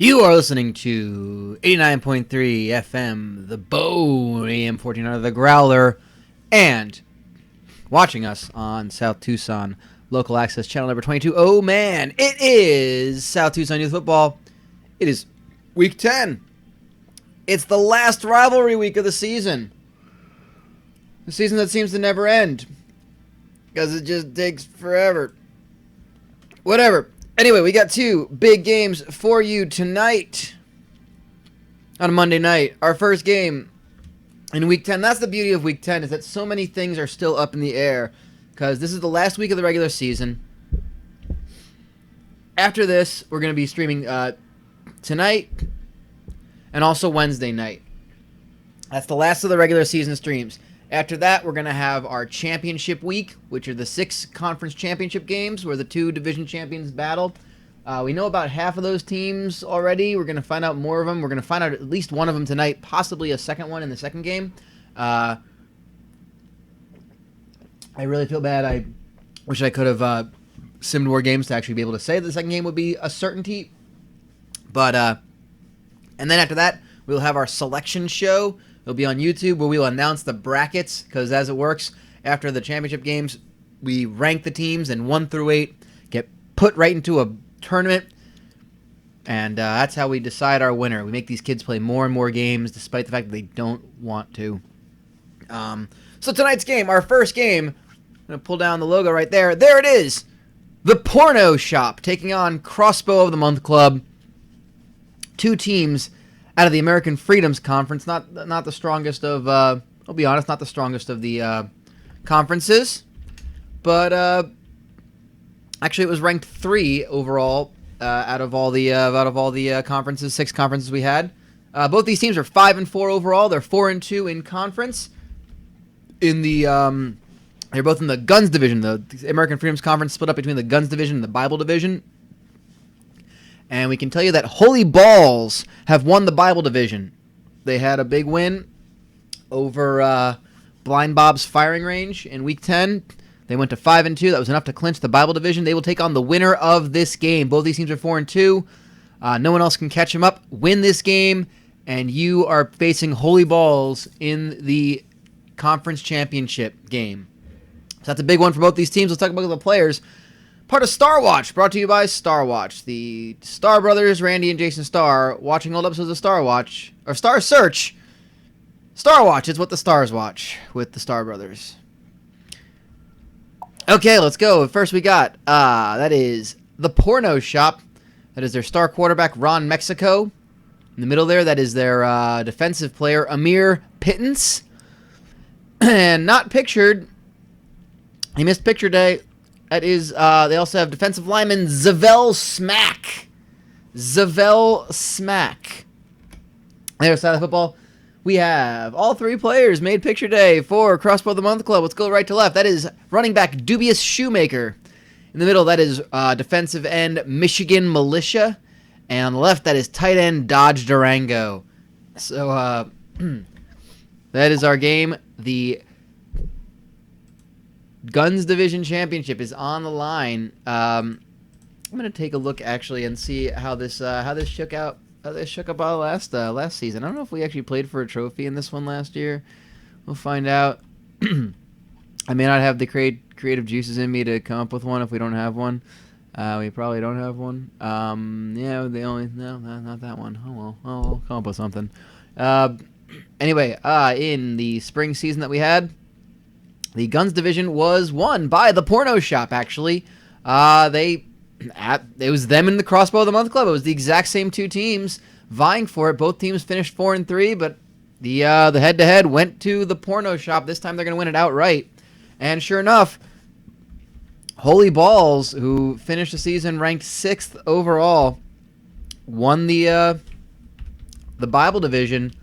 You are listening to 89.3 FM, the Bone, AM 1400, the Growler, and watching us on South Tucson Local Access Channel number 22. Oh man, it is South Tucson Youth Football. It is Week 10. It's the last rivalry week of the season. The season that seems to never end. Because it just takes forever. Whatever. Anyway, we got two big games for you tonight on a Monday night. Our first game in Week 10. That's the beauty of Week 10, is that so many things are still up in the air because this is the last week of the regular season. After this, we're going to be streaming tonight and also Wednesday night. That's the last of the regular season streams. After that, we're going to have our championship week, which are the 6 conference championship games where the 2 division champions battle. We know about half of those teams already. We're going to find out more of them. We're going to find out at least one of them tonight, possibly a second one in the second game. I really feel bad. I wish I could have simmed more games to actually be able to say the second game would be a certainty. But and then after that, we'll have our selection show. It'll be on YouTube where we'll announce the brackets, because as it works, after the championship games, we rank the teams, and 1 through 8 get put right into a tournament, and that's how we decide our winner. We make these kids play more and more games, despite the fact that they don't want to. So tonight's game, our first game, I'm going to pull down the logo right there. There it is! The Porneaux Shoppe taking on Crossbow of the Month Club. 2 teams out of the American Freedoms Conference, not the strongest of, I'll be honest, not the strongest of the conferences, but actually it was ranked 3 overall out of all the conferences, 6 conferences we had. Both these teams are 5-4 overall. They're 4-2 in conference. They're both in the Guns division. The American Freedoms Conference split up between the Guns division and the Bible division. And we can tell you that Holy Balls have won the Bible division. They had a big win over Blind Bob's firing range in Week 10. They went to 5-2. That was enough to clinch the Bible division. They will take on the winner of this game. Both these teams are 4-2. No one else can catch them up. Win this game, and you are facing Holy Balls in the conference championship game. So that's a big one for both these teams. Let's talk about the players. Part of Star Watch, brought to you by Star Watch. The Star brothers, Randy and Jason Starr, watching old episodes of Star Watch, or Star Search. Star Watch is what the stars watch with the Star brothers. Okay, let's go. First we got, that is the Porneaux Shoppe. That is their star quarterback, Ron Mexico. In the middle there, that is their defensive player, Amir Pittance. And not pictured, he missed picture day. That is, they also have defensive lineman Zavel Smack. Zavel Smack. There's side of the football. We have all 3 players made picture day for Crossbow of the Month Club. Let's go right to left. That is running back Dubious Shoemaker. In the middle, that is defensive end Michigan Militia. And on the left, that is tight end Dodge Durango. So, that is our game. The Guns Division Championship is on the line. I'm gonna take a look actually and see how this shook out. How this shook up last season. I don't know if we actually played for a trophy in this one last year. We'll find out. I may not have the creative juices in me to come up with one if we don't have one. We probably don't have one. Yeah, not that one. Oh well, I'll come up with something. Anyway, in the spring season that we had, the Guns division was won by the Porneaux Shoppe, actually. It was them and the Crossbow of the Month Club. It was the exact same 2 teams vying for it. Both teams finished 4-3, but the head-to-head went to the Porneaux Shoppe. This time they're going to win it outright. And sure enough, Holy Balls, who finished the season ranked 6th overall, won the Bible division,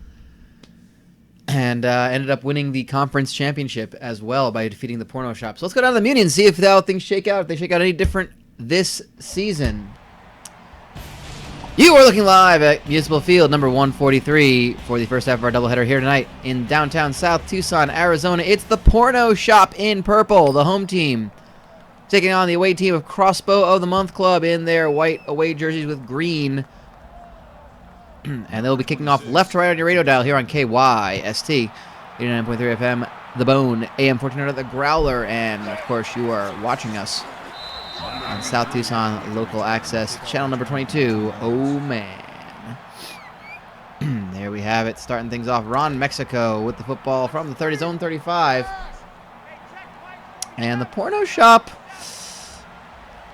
and ended up winning the conference championship as well by defeating the Porneaux Shoppe. So let's go down to the Muni and see if how things shake out. If they shake out any different this season. You are looking live at Municipal Field number 143 for the first half of our doubleheader here tonight in downtown South Tucson, Arizona. It's the Porneaux Shoppe in purple, the home team, taking on the away team of Crossbow of the Month Club in their white away jerseys with green And they'll be kicking off left to right on your radio dial here on KYST 89.3 FM, The Bone, AM 1400, The Growler, and of course you are watching us on South Tucson Local Access, channel number 22. Oh man. There we have it, starting things off. Ron Mexico with the football from the 30 zone 35. And the Porneaux Shoppe,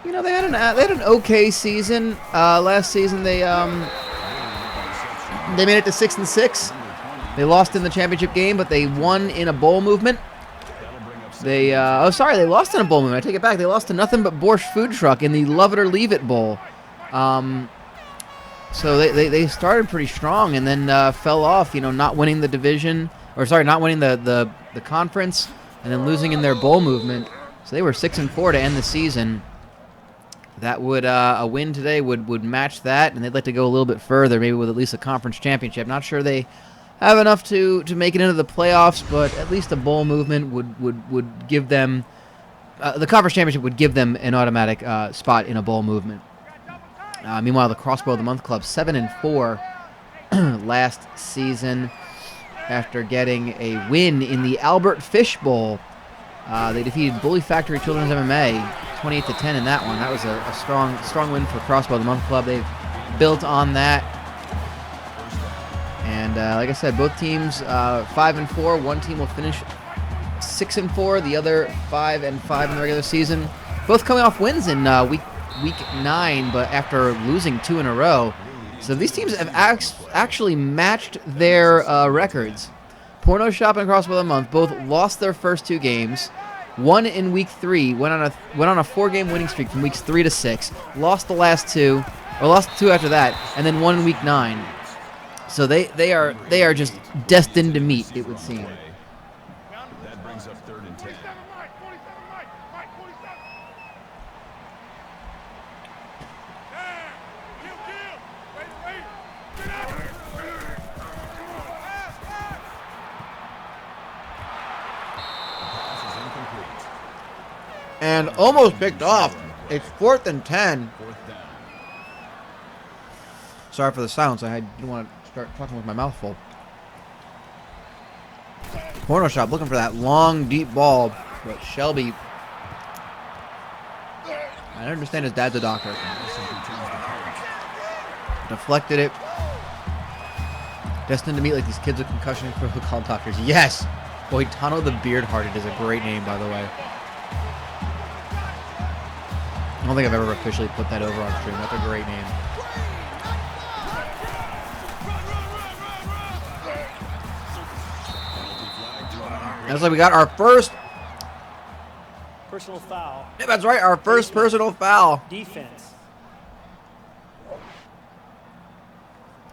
you know, they had an okay season. Last season they made it to 6-6. They lost in the championship game, but they won in a bowl movement. They lost in a bowl movement. I take it back. They lost to nothing but Borscht Food Truck in the Love It or Leave It Bowl. So they started pretty strong and then fell off, you know, not winning the division, not winning the conference, and then losing in their bowl movement. So they were 6-4 to end the season. That would a win today would match that, and they'd like to go a little bit further, maybe with at least a conference championship. Not sure they have enough to make it into the playoffs, but at least a bowl movement would give them the conference championship would give them an automatic spot in a bowl movement. Meanwhile, the Crossbow of the Month Club 7-4 last season after getting a win in the Albert Fish Bowl. They defeated Bully Factory Children's MMA 28-10 in that one. That was a strong win for Crossbow of the Month Club. They've built on that. And like I said, both teams 5-4. One team will finish 6-4. The other 5-5 in the regular season. Both coming off wins in week 9, but after losing 2 in a row. So these teams have actually matched their records. Porneaux, Shoppe, and Crossbow of the Month both lost their first 2 games. Won in week 3, went on a 4-game winning streak from weeks 3 to 6. Lost the last 2, or lost 2 after that, and then won in week 9. So they are just destined to meet, it would seem. That brings up 3rd and 10. And almost picked off. It's 4th and 10. Sorry for the silence. I didn't want to start talking with my mouth full. Porneaux Shoppe looking for that long, deep ball, but Shelby, I understand his dad's a doctor. Deflected it. Destined to meet like these kids with concussion protocol doctors. Yes! Boy, Tano the Beard-Hearted is a great name, by the way. I don't think I've ever officially put that over on stream. That's a great name. That's like we got our first personal foul. Yeah, that's right, our first personal foul. Defense.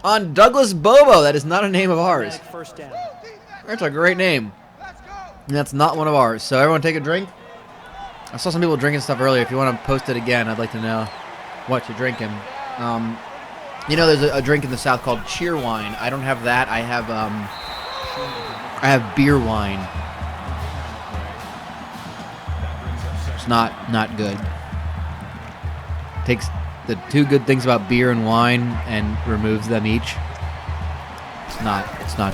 On Douglas Bobo. That is not a name of ours. First down. That's a great name. And that's not one of ours. So everyone take a drink. I saw some people drinking stuff earlier. If you want to post it again, I'd like to know what you're drinking. You know, there's a drink in the South called cheer wine. I don't have that. I have beer wine. It's not good. Takes the 2 good things about beer and wine and removes them each. It's not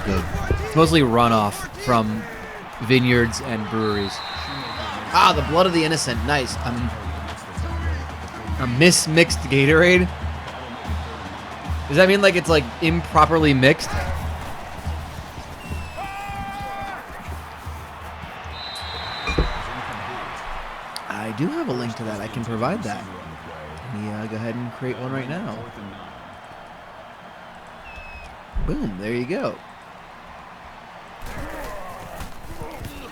good. It's mostly runoff from vineyards and breweries. Ah, the blood of the innocent. Nice. A mismixed Gatorade? Does that mean like it's like improperly mixed? I do have a link to that. I can provide that. Let me go ahead and create one right now. Boom. There you go.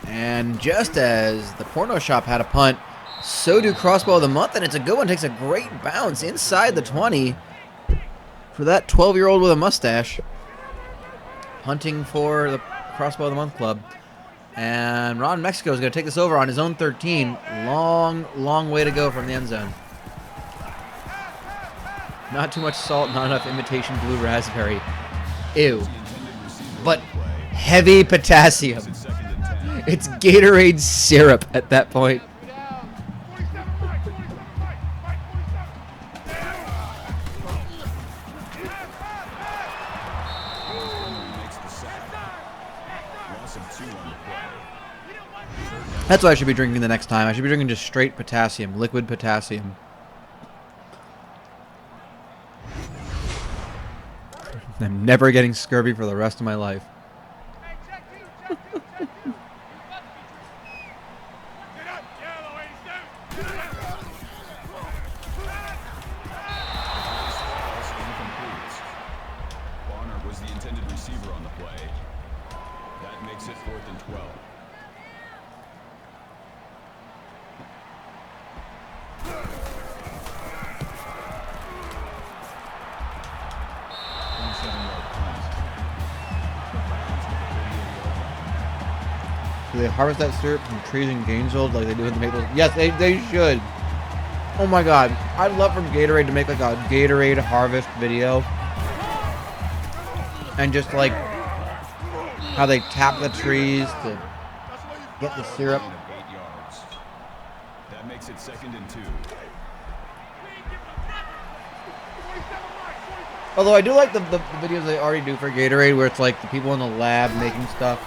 And just as the Porneaux Shoppe had a punt, so do Crossbow of the Month, and it's a good one. Takes a great bounce inside the 20 for that 12-year-old with a mustache. Punting for the Crossbow of the Month club. And Ron Mexico is going to take this over on his own 13. Long way to go from the end zone. Not too much salt, not enough imitation blue raspberry. Ew. But heavy potassium. It's Gatorade syrup at that point. That's what I should be drinking the next time. I should be drinking just straight potassium, liquid potassium. I'm never getting scurvy for the rest of my life. Was the intended receiver on the play. That makes it 4th and 12. Do they harvest that syrup from trees in Gainesville like they do in the Maple? Yes, they should. Oh my god. I'd love for Gatorade to make like a Gatorade harvest video. And just like how they tap the trees to get the syrup. 8 yards. That makes it 2nd and 2. Although I do like the videos they already do for Gatorade where it's like the people in the lab making stuff.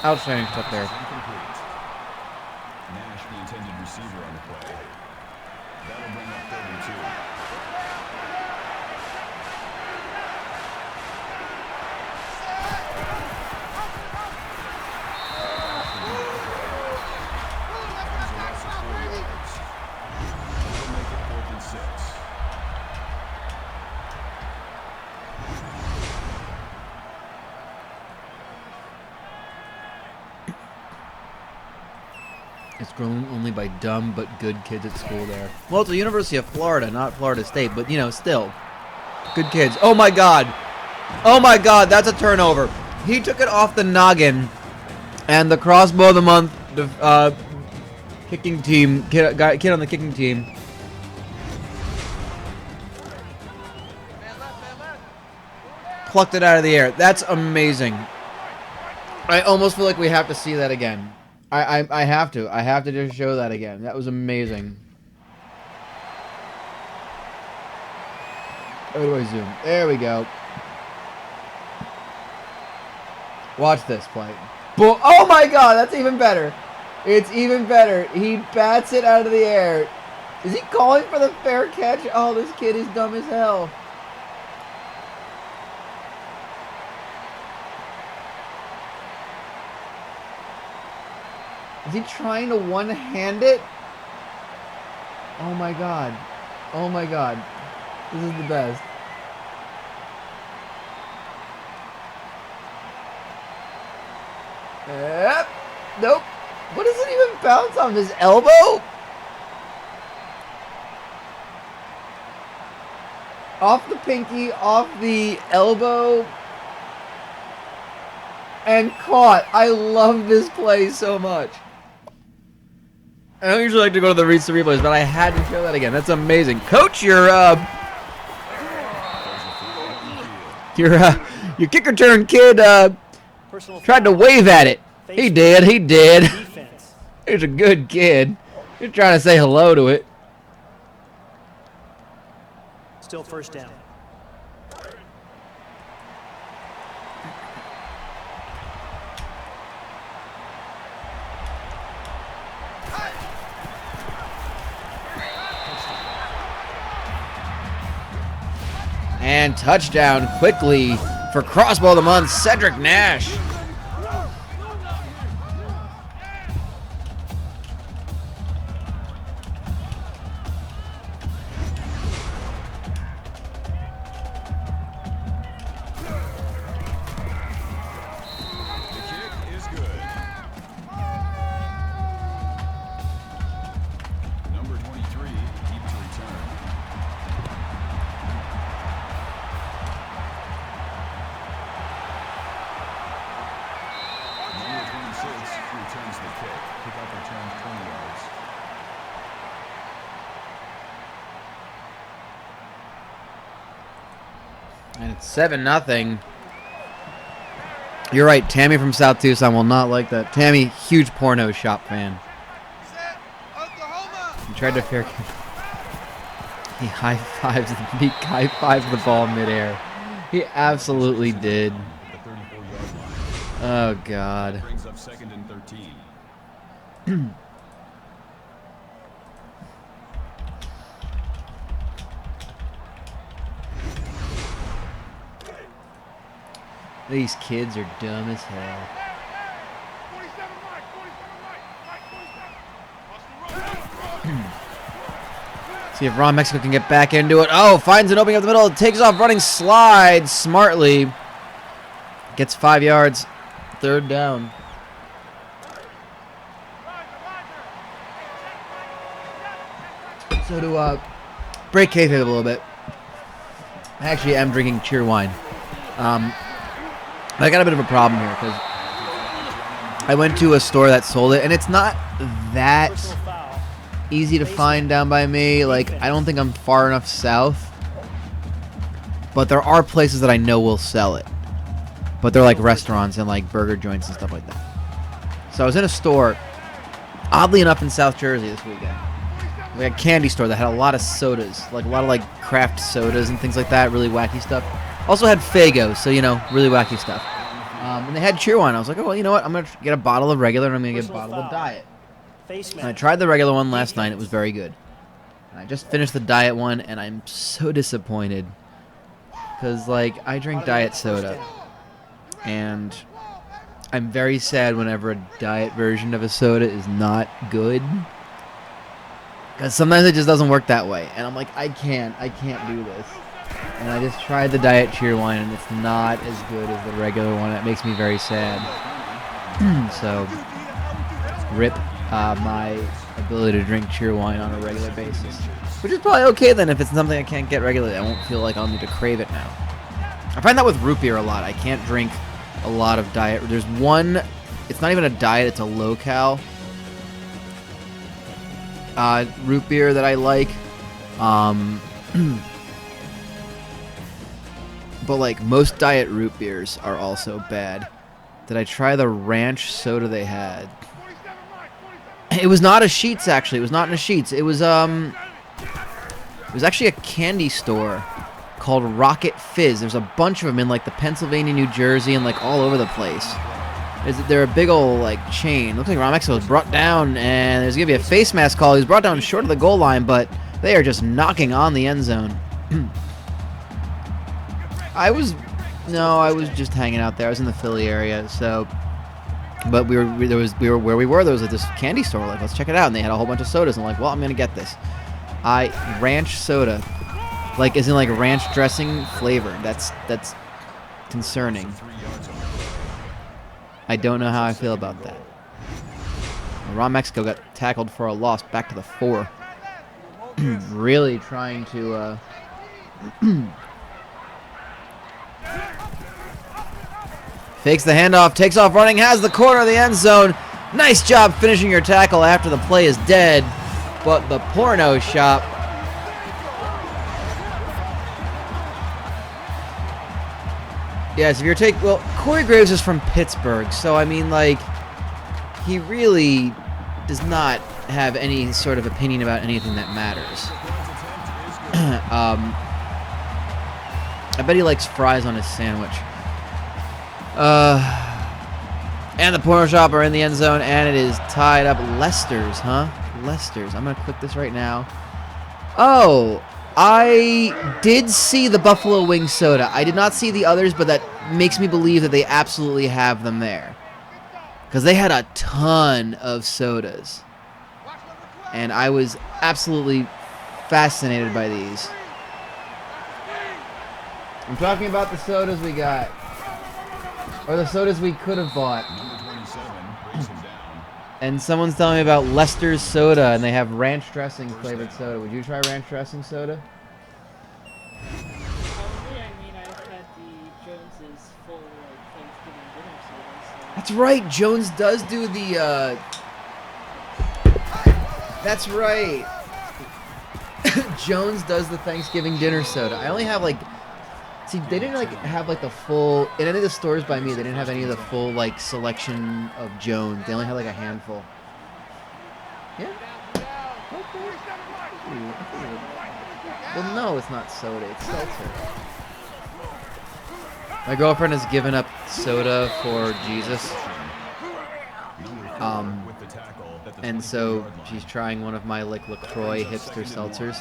Outstanding stuff there. Nash, the intended receiver on the play. That'll bring up 3rd and 2. It's grown only by dumb but good kids at school there. Well, it's the University of Florida, not Florida State, but, you know, still. Good kids. Oh, my God. Oh, my God. That's a turnover. He took it off the noggin, and the Crossbow of the Month kicking team, kid on the kicking team. Plucked it out of the air. That's amazing. I almost feel like we have to see that again. I have to. I have to just show that again. That was amazing. Where do I zoom? There we go. Watch this play. Oh my god, that's even better. It's even better. He bats it out of the air. Is he calling for the fair catch? Oh, this kid is dumb as hell. Is he trying to one-hand it? Oh my god. Oh my god. This is the best. Yep. Nope. What does it even bounce on? His elbow? Off the pinky, off the elbow. And caught. I love this play so much. I don't usually like to go to the replays, but I had to show that again. That's amazing. Coach, your kick return kid tried to wave at it. He did. He did. He's a good kid. Just trying to say hello to it. Still first down. And touchdown quickly for Crossbow of the Month, Cedric Nash. And it's 7-0. You're right, Tammy from South Tucson will not like that. Tammy, huge Porneaux Shoppe fan. He tried to fair catch. He high-fives the ball midair. He absolutely did. Oh, God. Brings up 2nd These kids are dumb as hell. See if Ron Mexico can get back into it. Oh, finds an opening up the middle. Takes off running, slides smartly. Gets 5 yards. 3rd down. So to break kayfabe a little bit, I actually am drinking cheer wine. I got a bit of a problem here because I went to a store that sold it, and it's not that Personal foul. easy to find down by me. Like, I don't think I'm far enough south, but there are places that I know will sell it. But they're like restaurants and like burger joints and stuff like that. So I was in a store, oddly enough, in South Jersey this weekend. Like a candy store that had a lot of sodas, like a lot of like craft sodas and things like that, really wacky stuff. Also had Fagos, so you know, really wacky stuff. And they had cheer wine. I was like, oh well, you know what? I'm gonna get a bottle of regular and I'm gonna get a Personal bottle of foul. diet. Face And I mask. tried the regular one last night. It was very good. And I just finished the diet one, and I'm so disappointed because like I drink diet soda, and I'm very sad whenever a diet version of a soda is not good. Because sometimes it just doesn't work that way. And I'm like, I can't do this. And I just tried the diet cheer wine, and it's not as good as the regular one. It makes me very sad. So, rip my ability to drink cheer wine on a regular basis. Which is probably okay then if it's something I can't get regularly. I won't feel like I'll need to crave it now. I find that with root beer a lot. I can't drink a lot of diet. There's one, it's not even a diet, it's a low-cal root beer that I like. But like most diet root beers are also bad. Did I try the ranch soda they had? It was not a Sheetz actually. It was not in a Sheetz. It was actually a candy store called Rocket Fizz. There's a bunch of them in like the Pennsylvania, New Jersey, and like all over the place. They're a big old like chain. Looks like Ron Mexico was brought down, and there's gonna be a face mask call. He was brought down short of the goal line, but they are just knocking on the end zone. I was just hanging out there. I was in the Philly area, so. But we were where we were. There was like this candy store. Like, let's check it out, and they had a whole bunch of sodas. I'm like, well, I'm gonna get this. Ranch soda, like as in like ranch dressing flavor. That's concerning. I don't know how I feel about that. Ron Mexico got tackled for a loss, back to the 4. Really trying to. Fakes the handoff, takes off running, has the corner of the end zone. Nice job finishing your tackle after the play is dead. But the Porneaux Shoppe. Yes, if you're well, Corey Graves is from Pittsburgh, so I mean, like, he really does not have any sort of opinion about anything that matters. I bet he likes fries on his sandwich. And the Porneaux Shoppe are in the end zone, and it is tied up. Lester's, huh? Lester's. I'm going to click this right now. Oh, I did see the Buffalo Wing soda. I did not see the others, but that makes me believe that they absolutely have them there. Because they had a ton of sodas. And I was absolutely fascinated by these. I'm talking about the sodas we got. Or the sodas we could have bought. And someone's telling me about Lester's soda, and they have ranch dressing flavored soda. Would you try ranch dressing soda? Probably. I mean, I've had the Jones's full Thanksgiving dinner soda. So. That's right. Jones does do the. That's right. Jones does the Thanksgiving dinner soda. I only have like. See, they didn't like have like the full in any of the stores by me. They didn't have any of the full like selection of Jones. They only had like a handful. Yeah. Okay. Well, no, it's not soda. It's seltzer. My girlfriend has given up soda for Jesus. at the And so 24-yard line. she's trying one of my like LaCroix hipster seltzers.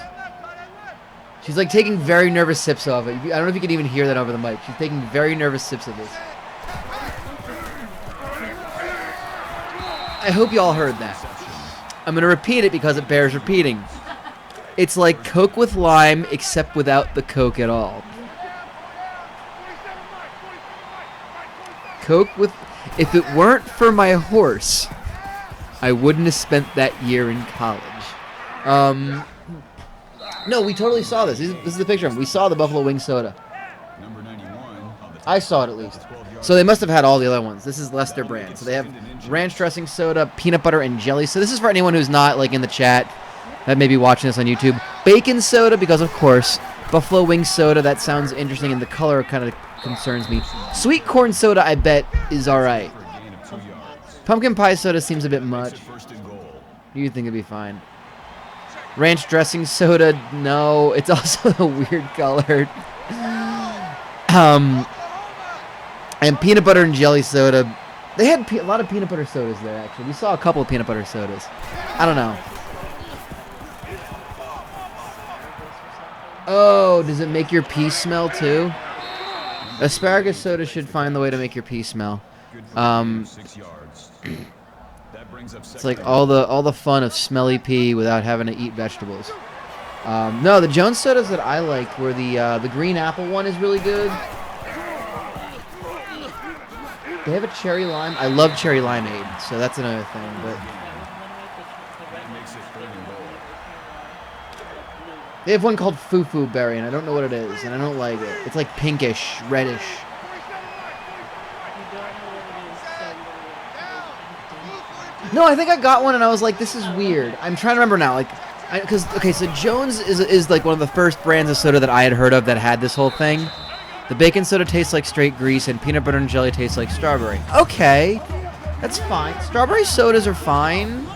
She's like taking very nervous sips of it. I don't know if you can even hear that over the mic. She's taking very nervous sips of this. I hope y'all heard that. I'm going to repeat it because it bears repeating. It's like Coke with lime, except without the Coke at all. Coke with... If it weren't for my horse, I wouldn't have spent that year in college. No, we totally saw this. This is the picture of him. We saw the Buffalo Wing soda. Number 91 on the I saw it at least. So they must have had all the other ones. This is Lester brand. So they have ranch dressing soda, peanut butter, and jelly. So this is for anyone who's not like in the chat that may be watching this on YouTube. Bacon soda, because of course. Buffalo Wing soda, that sounds interesting, and the color kind of concerns me. Sweet corn soda, I bet, is alright. for a gain of 2 yards. Pumpkin pie soda seems a bit Makes much. it first and goal. You think it'd be fine. Ranch dressing soda, no. It's also a weird color. And peanut butter and jelly soda. They had a lot of peanut butter sodas there, actually. We saw a couple of peanut butter sodas. I don't know. Oh, does it make your pee smell too? Asparagus soda should find the way to make your pee smell. Good for a gain of 6 yards. That brings up It's second like and all the fun of smelly pee without having to eat vegetables. No, the Jones sodas that I liked were the green apple one is really good. They have a cherry lime. I love cherry limeade, so that's another thing. But that makes it third and goal. they have one called Foo Berry, and I don't know what it is, and I don't like it. It's like pinkish, reddish. No, I think I got one, and I was like, this is weird. I'm trying to remember now, like, because okay, so Jones is like one of the first brands of soda that I had heard of that had this whole thing. The bacon soda tastes like straight grease, and peanut butter and jelly tastes like strawberry. Okay, that's fine. Strawberry sodas are fine.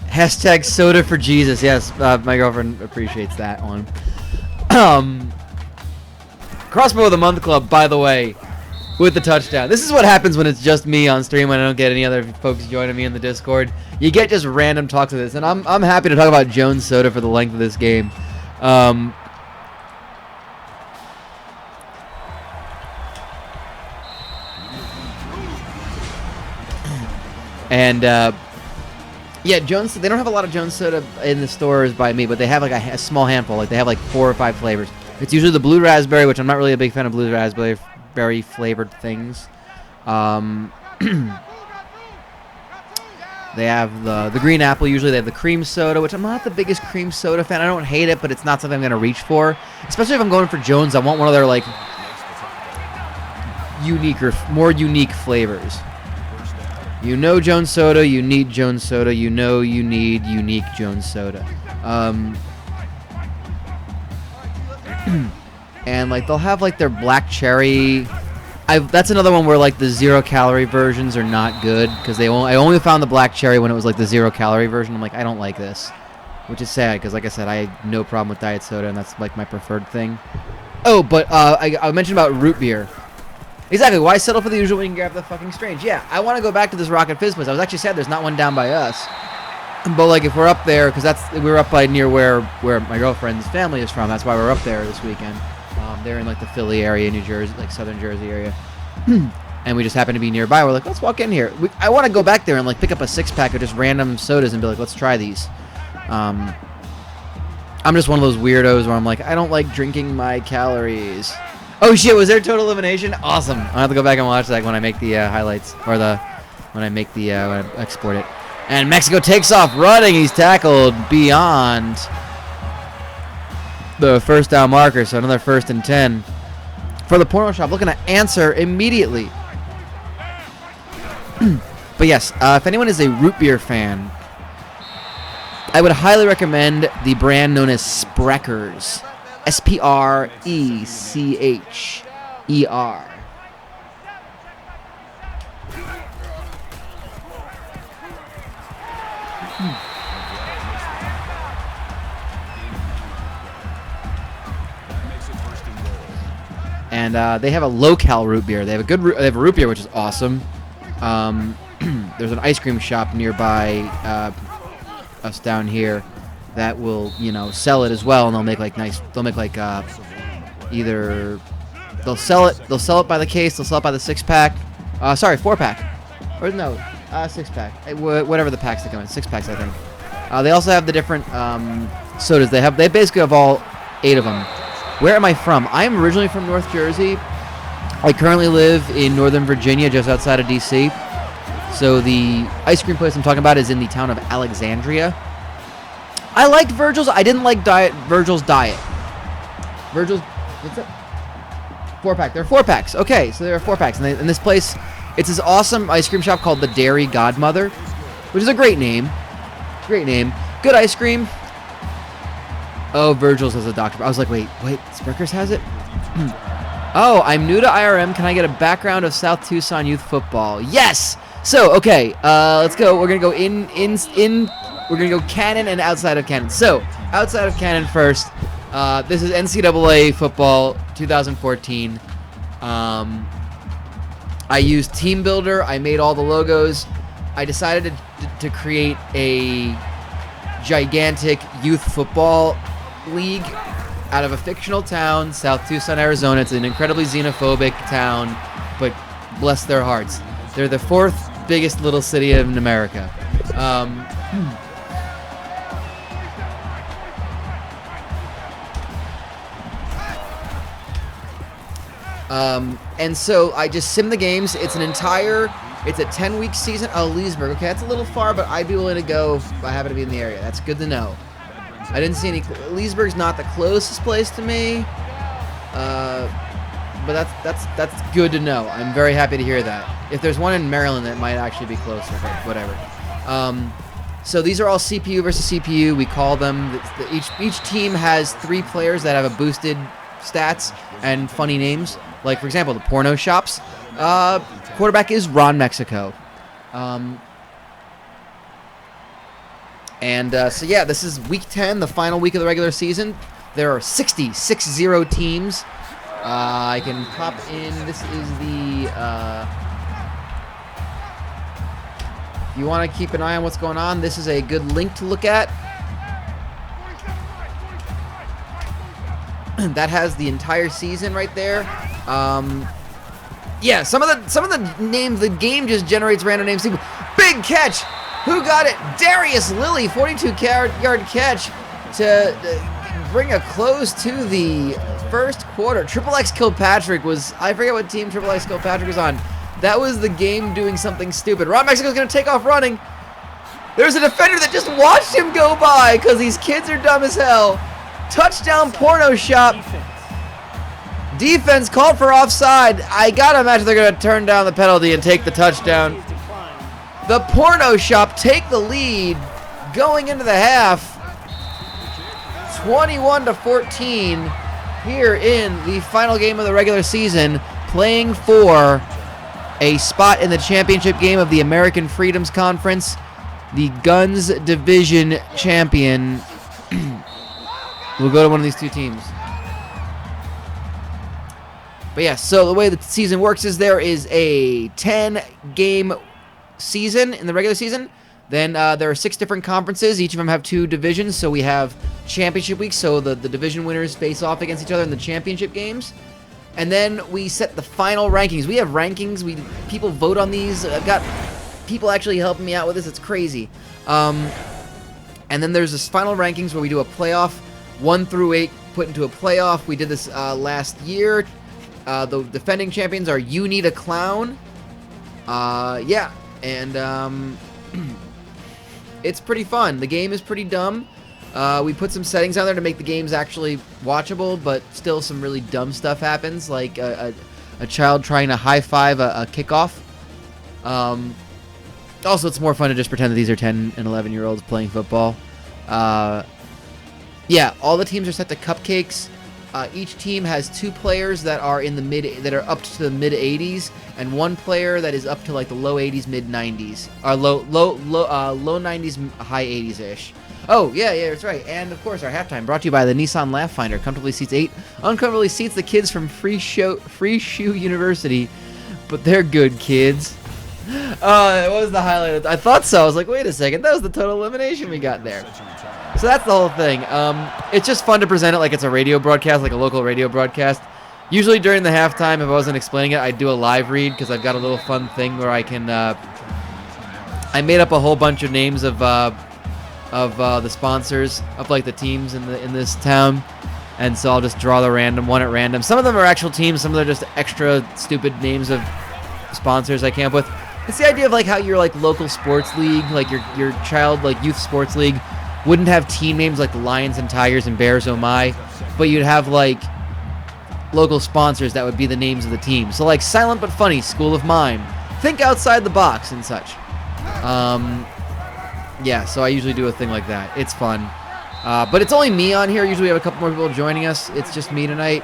Hashtag soda for Jesus. Yes, my girlfriend appreciates that one. Crossbow of the Month Club, by the way, with the touchdown. This is what happens when it's just me on stream, when I don't get any other folks joining me in the Discord. You get just random talks of this, and I'm happy to talk about Jones soda for the length of this game. Yeah, Jones. They don't have a lot of Jones soda in the stores by me, but they have like a small handful. Like they have like 4 or 5 flavors. It's usually the blue raspberry, which I'm not really a big fan of blue raspberry flavored things. They have the green apple. Usually they have the cream soda, which I'm not the biggest cream soda fan. I don't hate it, but it's not something I'm gonna reach for. Especially if I'm going for Jones, I want one of their like more unique flavors. You know Jones soda, you need Jones soda, you know you need unique Jones soda. And like they'll have like their black cherry. That's another one where like the 0-calorie versions are not good because I only found the black cherry when it was like the 0-calorie version. I'm like, I don't like this, which is sad because like I said, I have no problem with diet soda and that's like my preferred thing. Oh, but I mentioned about root beer. Exactly. Why settle for the usual when you can grab the fucking strange? Yeah, I want to go back to this Rocket Fizz place. I was actually sad there's not one down by us. But like if we're up there, because we're up by near where my girlfriend's family is from. That's why we're up there this weekend. They're in like the Philly area, New Jersey, like southern Jersey area, and we just happen to be nearby. We're like, let's walk in here. I want to go back there and like pick up a 6-pack of just random sodas and be like, let's try these. I'm just one of those weirdos where I'm like, I don't like drinking my calories. Oh shit, was there total elimination? Awesome. I'll have to go back and watch that when I make the highlights, or when I export it. And Mexico takes off running. He's tackled beyond the first down marker, so another 1st and 10 for the Porneaux shop, looking to answer immediately. But yes, if anyone is a root beer fan, I would highly recommend the brand known as Spreckers. Sprecher. And they have a low-cal root beer. They have a root beer, which is awesome. There's an ice cream shop nearby us down here that will, sell it as well, and they'll make like either they'll sell it by the case, they'll sell it by the 6-pack, 4-pack, or no, 6-pack, whatever the packs that come in, 6-packs I think. They also have the different sodas. They basically have all 8 of them. Where am I from? I'm originally from North Jersey. I currently live in Northern Virginia, just outside of DC. So the ice cream place I'm talking about is in the town of Alexandria. I liked Virgil's. I didn't like Virgil's Diet. Virgil's, what's it? 4-pack. They're 4-packs. Okay, so there are 4-packs. And this place, it's this awesome ice cream shop called the Dairy Godmother, which is a great name. Great name. Good ice cream. Oh, Virgil's has a doctor. I was like, wait, Sprickers has it? Oh, I'm new to IRM. Can I get a background of South Tucson youth football? Yes! So, okay, let's go. We're going to go in. We're going to go canon and outside of canon. So, outside of canon first. This is NCAA football 2014. I used Team Builder. I made all the logos. I decided to create a gigantic youth football league out of a fictional town, South Tucson, Arizona. It's an incredibly xenophobic town, but bless their hearts. They're the 4th biggest little city in America. And so I just sim the games. It's a 10-week season. Oh, Leesburg. Okay, that's a little far, but I'd be willing to go if I happen to be in the area. That's good to know. I didn't see any. Leesburg's not the closest place to me, but that's good to know. I'm very happy to hear that. If there's one in Maryland, that might actually be closer, but whatever. So these are all CPU versus CPU. We call them. Each team has 3 players that have a boosted stats and funny names. Like, for example, the Porneaux shops. Quarterback is Ron Mexico. So yeah, this is week 10, the final week of the regular season. There are 60 teams. I can pop in. This is the. If you want to keep an eye on what's going on, this is a good link to look at. That has the entire season right there. Yeah, some of the names, the game just generates random names. Big catch. Who got it? Darius Lilly, 42-yard catch to bring a close to the first quarter. Triple X Kilpatrick was, I forget what team Triple X Kilpatrick was on. That was the game doing something stupid. Ron Mexico's going to take off running. There's a defender that just watched him go by because these kids are dumb as hell. Touchdown Porno Shop. Defense called for offside. I gotta imagine they're going to turn down the penalty and take the touchdown. The Porno Shop take the lead going into the half. 21-14 here in the final game of the regular season, playing for a spot in the championship game of the American Freedoms Conference. The Guns Division champion will go to one of these 2 teams. But yeah, so the way the season works is there is a 10-game season in the regular season. Then there are 6 different conferences. Each of them have 2 divisions. So we have championship week. So the division winners face off against each other in the championship games. And then we set the final rankings. We have rankings. People vote on these. I've got people actually helping me out with this. It's crazy. And then there's this final rankings where we do a playoff. 1 through 8 put into a playoff. We did this last year. The defending champions are You Need a Clown. Yeah. And it's pretty fun. The game is pretty dumb. We put some settings on there to make the games actually watchable, but still some really dumb stuff happens, like a child trying to high-five a kickoff. Also, it's more fun to just pretend that these are 10 and 11-year-olds playing football. Yeah, all the teams are set to cupcakes. Each team has 2 players that are up to the mid 80s, and 1 player that is up to like the low 80s, mid 90s, or low 90s, high 80s ish. Oh yeah, that's right. And of course, our halftime brought to you by the Nissan Laugh Finder. Comfortably seats 8, uncomfortably seats the kids from Free Shoe University, but they're good kids. It was the highlight. I thought so. I was like, wait a second, that was the total elimination we got there. So that's the whole thing. It's just fun to present it like it's a radio broadcast, like a local radio broadcast. Usually during the halftime, if I wasn't explaining it, I'd do a live read because I've got a little fun thing where I can. I made up a whole bunch of names of the sponsors of like the teams in this town, and so I'll just draw the random one at random. Some of them are actual teams, some of them are just extra stupid names of sponsors I came up with. It's the idea of like how your like local sports league, like your child like youth sports league, wouldn't have team names like the Lions and Tigers and Bears Oh My, but you'd have like local sponsors that would be the names of the team. So like Silent But Funny, School of Mime, think outside the box and such. Yeah, so I usually do a thing like that. It's fun. But it's only me on here. Usually we have a couple more people joining us. It's just me tonight.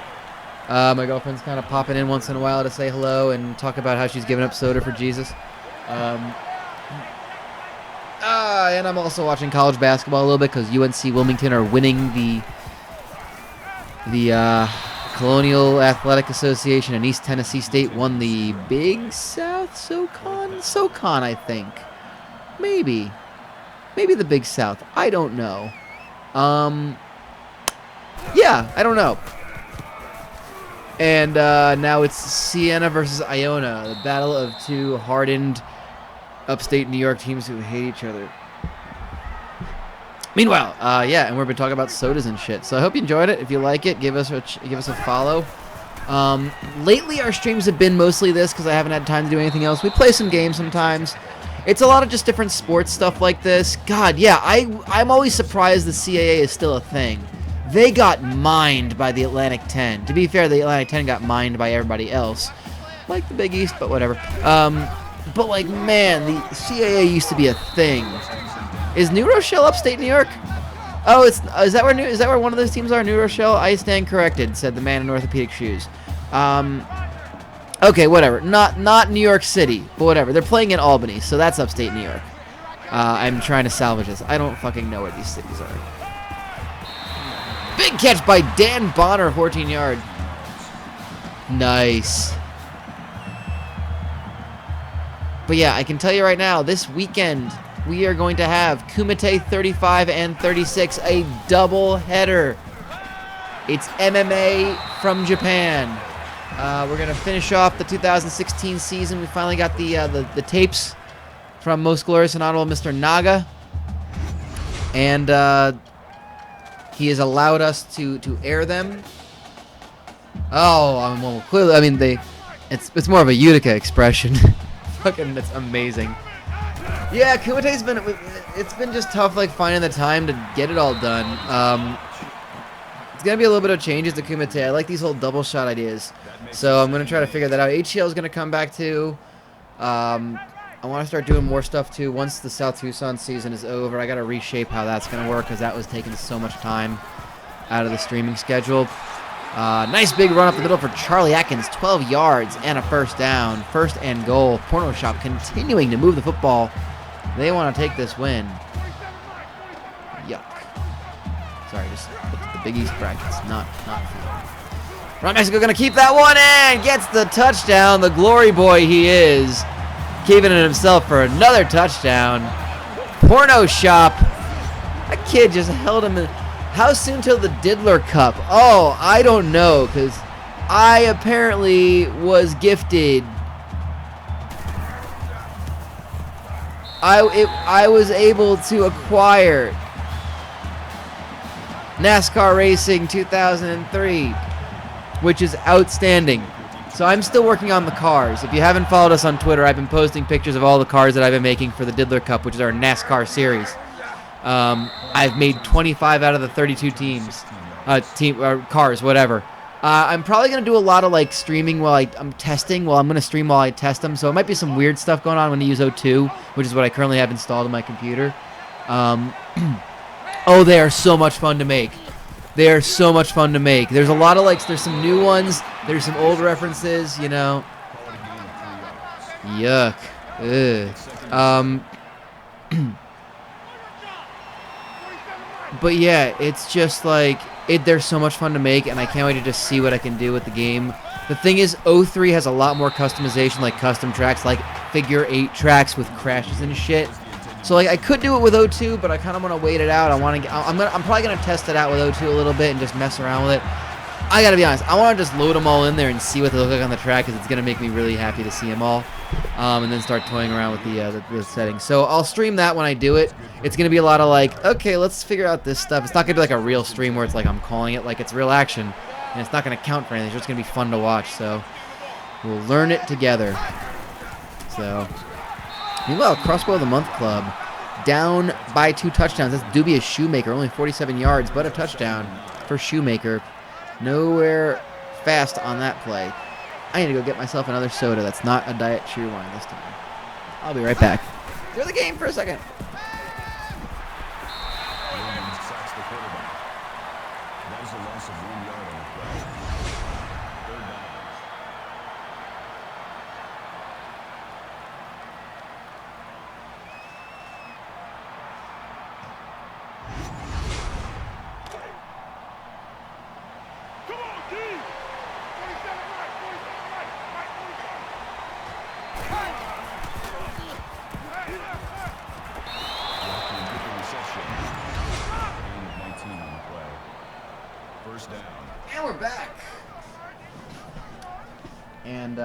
My girlfriend's kind of popping in once in a while to say hello and talk about how she's given up soda for Jesus. And I'm also watching college basketball a little bit because UNC Wilmington are winning the Colonial Athletic Association, and East Tennessee State won the Big South SoCon, I think. Maybe the Big South. I don't know. Yeah, I don't know. And now it's Siena versus Iona, the battle of two hardened upstate New York teams who hate each other. Meanwhile, yeah, and we've been talking about sodas and shit. So I hope you enjoyed it. If you like it, give us a follow. Lately, our streams have been mostly this because I haven't had time to do anything else. We play some games sometimes. It's a lot of just different sports stuff like this. God, yeah, I'm always surprised the CAA is still a thing. They got mined by the Atlantic 10. To be fair, the Atlantic 10 got mined by everybody else. Like the Big East, but whatever. But like, man, the CAA used to be a thing. Is New Rochelle upstate New York? Oh, is that where one of those teams are? New Rochelle? I stand corrected, said the man in orthopedic shoes. Okay, whatever. Not New York City, but whatever. They're playing in Albany, so that's upstate New York. I'm trying to salvage this. I don't fucking know where these cities are. Big catch by Dan Bonner, 14-yard. Nice. But yeah, I can tell you right now, this weekend we are going to have Kumite 35 and 36, a double header. It's MMA from Japan. We're going to finish off the 2016 season. We finally got the tapes from Most Glorious and Honorable Mr. Naga. And he has allowed us to air them. Oh, well, clearly, I mean, it's more of a Utica expression. Fucking, it's amazing. Yeah, Kumite's been just tough, like, finding the time to get it all done. It's gonna be a little bit of changes to Kumite. I like these whole double shot ideas, so I'm gonna try to figure that out. HCL is gonna come back too. I want to start doing more stuff too. Once the South Tucson season is over, I gotta reshape how that's gonna work because that was taking so much time out of the streaming schedule. Nice big run up the middle for Charlie Atkins, 12 yards and a first down. First and goal. Porneaux Shoppe continuing to move the football. They want to take this win. Yuck. Sorry, just looked at the Big East brackets. Not fun. Ron Mexico going to keep that one and gets the touchdown. The glory boy he is. Keeping it himself for another touchdown. Porneaux Shoppe. That kid just held him in. How soon till the Diddler Cup? Oh, I don't know, because I apparently was gifted. I was able to acquire NASCAR Racing 2003, which is outstanding. So I'm still working on the cars. If you haven't followed us on Twitter, I've been posting pictures of all the cars that I've been making for the Diddler Cup, which is our NASCAR series. I've made 25 out of the 32 teams, cars, whatever. I'm probably going to do a lot of like streaming while I'm testing. Well, I'm going to stream while I test them. So it might be some weird stuff going on when I use O2, which is what I currently have installed on my computer. Oh, they are so much fun to make. They are so much fun to make. There's a lot of there's some new ones. There's some old references, you know. Yuck. Ugh. But yeah, it's just like they're so much fun to make, and I can't wait to just see what I can do with the game The thing is, 03 has a lot more customization, like custom tracks, like figure 8 tracks with crashes and shit. So like I could do it with 02, but I kind of want to wait it out. I'm probably gonna test it out with 02 a little bit and just mess around with it. I gotta be honest, I want to just load them all in there and see what they look like on the track, because it's gonna make me really happy to see them all, and then start toying around with the settings. So I'll stream that when I do it. It's gonna be a lot of like, okay, let's figure out this stuff. It's not gonna be like a real stream where it's like I'm calling it like it's real action, and it's not gonna count for anything. It's just gonna be fun to watch. So we'll learn it together. So. Meanwhile, Crossbow of the Month Club, down by 2 touchdowns. That's dubious Shoemaker, only 47 yards, but a touchdown for Shoemaker. Nowhere fast on that play. I need to go get myself another soda. That's not a Diet Cheer wine this time. I'll be right back. Clear the game for a second. Williams sacks the quarterback. That is a loss of 1 yard on the play. Third down. First down. And we're back. And,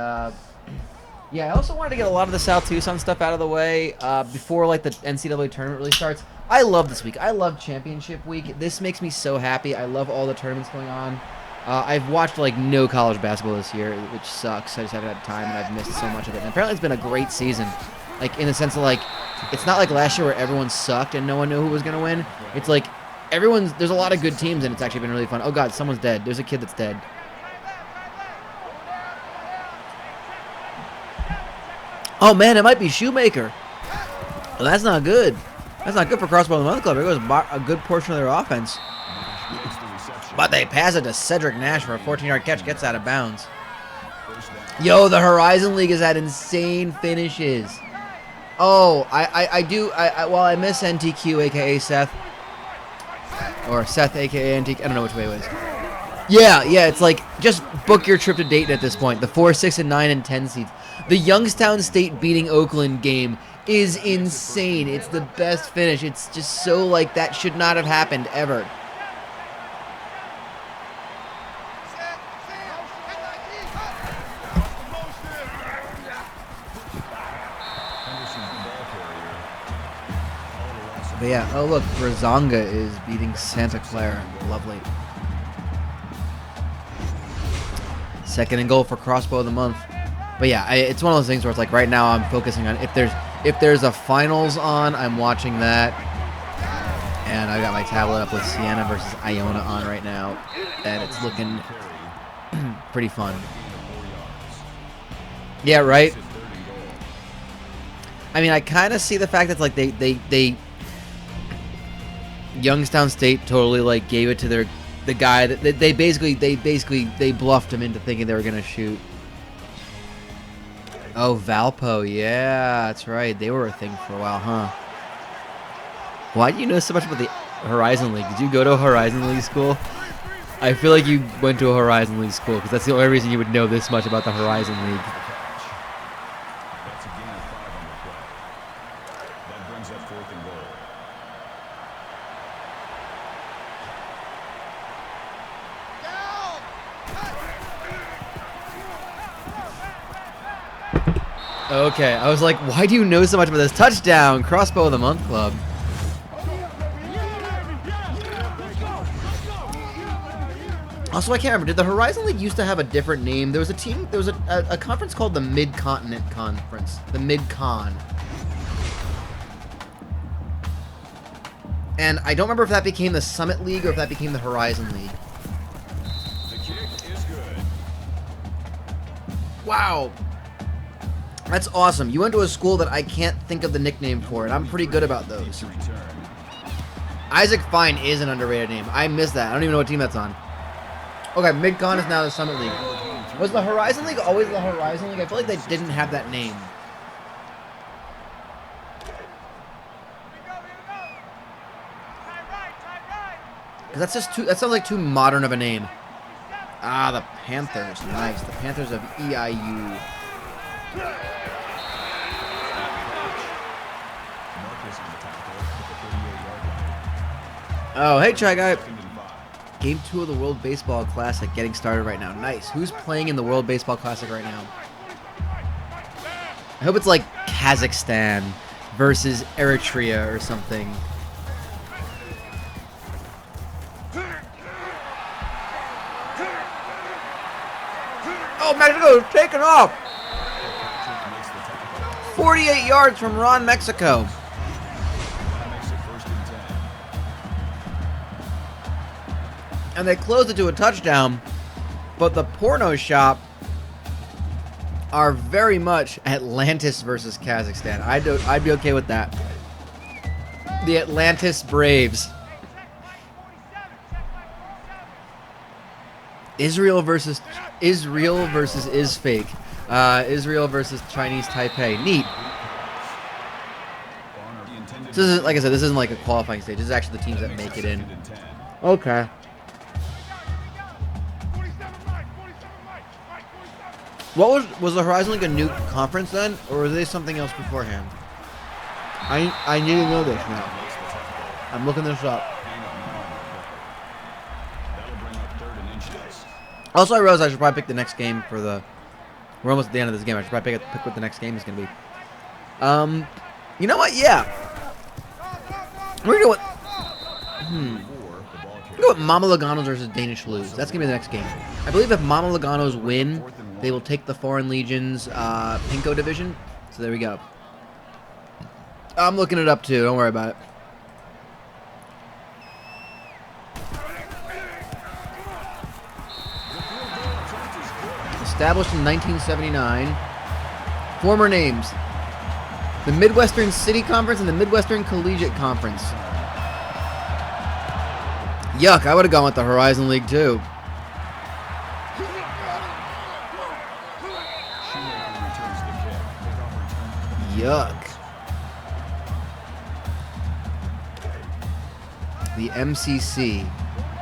yeah, I also wanted to get a lot of the South Tucson stuff out of the way before, like, the NCAA tournament really starts. I love this week. I love championship week. This makes me so happy. I love all the tournaments going on. I've watched, like, no college basketball this year, which sucks. I just haven't had time, and I've missed so much of it. And apparently it's been a great season. Like, in the sense of, like, it's not like last year where everyone sucked and no one knew who was going to win. It's like there's a lot of good teams, and it's actually been really fun. Oh, God, someone's dead. There's a kid that's dead. Oh, man, it might be Shoemaker. Well, that's not good. That's not good for Crossbow of the Month Club. There goes a good portion of their offense. But they pass it to Cedric Nash for a 14-yard catch. Gets out of bounds. Yo, the Horizon League has had insane finishes. Oh, well, I miss NTQ, a.k.a. Seth. Or Seth, a.k.a. NTQ. I don't know which way it was. Yeah, it's like, just book your trip to Dayton at this point. The 4, 6, and 9, and 10 seeds. The Youngstown State beating Oakland game is insane. It's the best finish. It's just so, like, that should not have happened ever. But yeah, oh look, Brazonga is beating Santa Clara. Lovely. Second and goal for Crossbow of the Month. But yeah, it's one of those things where it's like right now I'm focusing on if there's a finals on, I'm watching that. And I got my tablet up with Siena versus Iona on right now, and it's looking pretty fun. Yeah, right. I mean, I kind of see the fact that like they Youngstown State totally like gave it to the guy that they basically bluffed him into thinking they were gonna shoot. Oh, Valpo, yeah, that's right. They were a thing for a while, huh? Why do you know so much about the Horizon League? Did you go to a Horizon League school? I feel like you went to a Horizon League school because that's the only reason you would know this much about the Horizon League. That's a gain of 5 on the play. That brings up 4th and goal. Okay, I was like, why do you know so much about this? Touchdown, Crossbow of the Month Club. Also, I can't remember. Did the Horizon League used to have a different name? There was a team. There was a conference called the Mid-Continent Conference. The Mid-Con. And I don't remember if that became the Summit League or if that became the Horizon League. The kick is good. Wow. That's awesome. You went to a school that I can't think of the nickname for, and I'm pretty good about those. Return. Isaac Fine is an underrated name. I missed that. I don't even know what team that's on. Okay, Mid-Con is now the Summit League. Was the Horizon League always the Horizon League? I feel like they didn't have that name. Because that's just too... That sounds like too modern of a name. Ah, the Panthers. Nice. The Panthers of EIU. Marcus on the tackle at the 38-yard line. Oh, hey, Try Guy. 2nd and 5. Game 2 of the World Baseball Classic getting started right now. Nice. Who's playing in the World Baseball Classic right now? I hope it's like Kazakhstan versus Eritrea or something. Oh, Mexico taken off. Patrick makes the tackle. 48 yards from Ron, Mexico. That makes it 1st and 10. And they closed it to a touchdown. But the Porneaux Shoppe are very much Atlantis versus Kazakhstan. I'd be okay with that. The Atlantis Braves. Israel versus is fake. Israel versus Chinese Taipei. Neat. Barner, the intended So this is, like I said, this isn't like a qualifying stage. This is actually the teams that make it in. 2nd and 10. Okay. What was the Horizon League a new conference then, or were they something else beforehand? I need to know this now. Makes the tackle. I'm looking this up. Hang up now on the play. That'll bring up 3rd and inches. Also, I realized I should probably pick the next game for the. We're almost at the end of this game. I should probably pick what the next game is going to be. You know what? Yeah. We're gonna go with. 4, the ball We're carrier. gonna go with Mama Lugano's versus Danish lose. That's gonna be the next game. I believe if Mama Lugano's win, they will take the Foreign Legion's Pinko division. So there we go. I'm looking it up too. Don't worry about it. Established in 1979. Former names: the Midwestern City Conference and the Midwestern Collegiate Conference. Yuck, I would have gone with the Horizon League too. Shoemaker returns the kick. Kickoff return. Yuck. The MCC.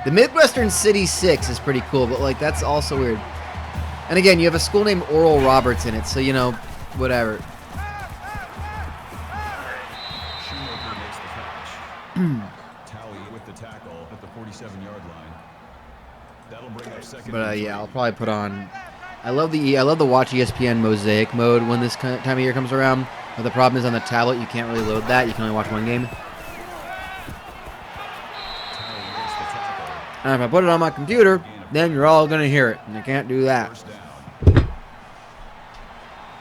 The Midwestern City 6 is pretty cool, but like that's also weird. And again, you have a school named Oral Roberts in it, so you know, whatever. Shoemaker makes the catch. Tally with the tackle at the 47-yard line. That'll bring up 2nd But and yeah, 3. I'll probably put on. I love the Watch ESPN Mosaic mode when this kind of time of year comes around. But the problem is on the tablet, you can't really load that. You can only watch one game. Tally makes the tackle. And if I put it on my computer, then you're all gonna hear it, and you can't do that. 1st down.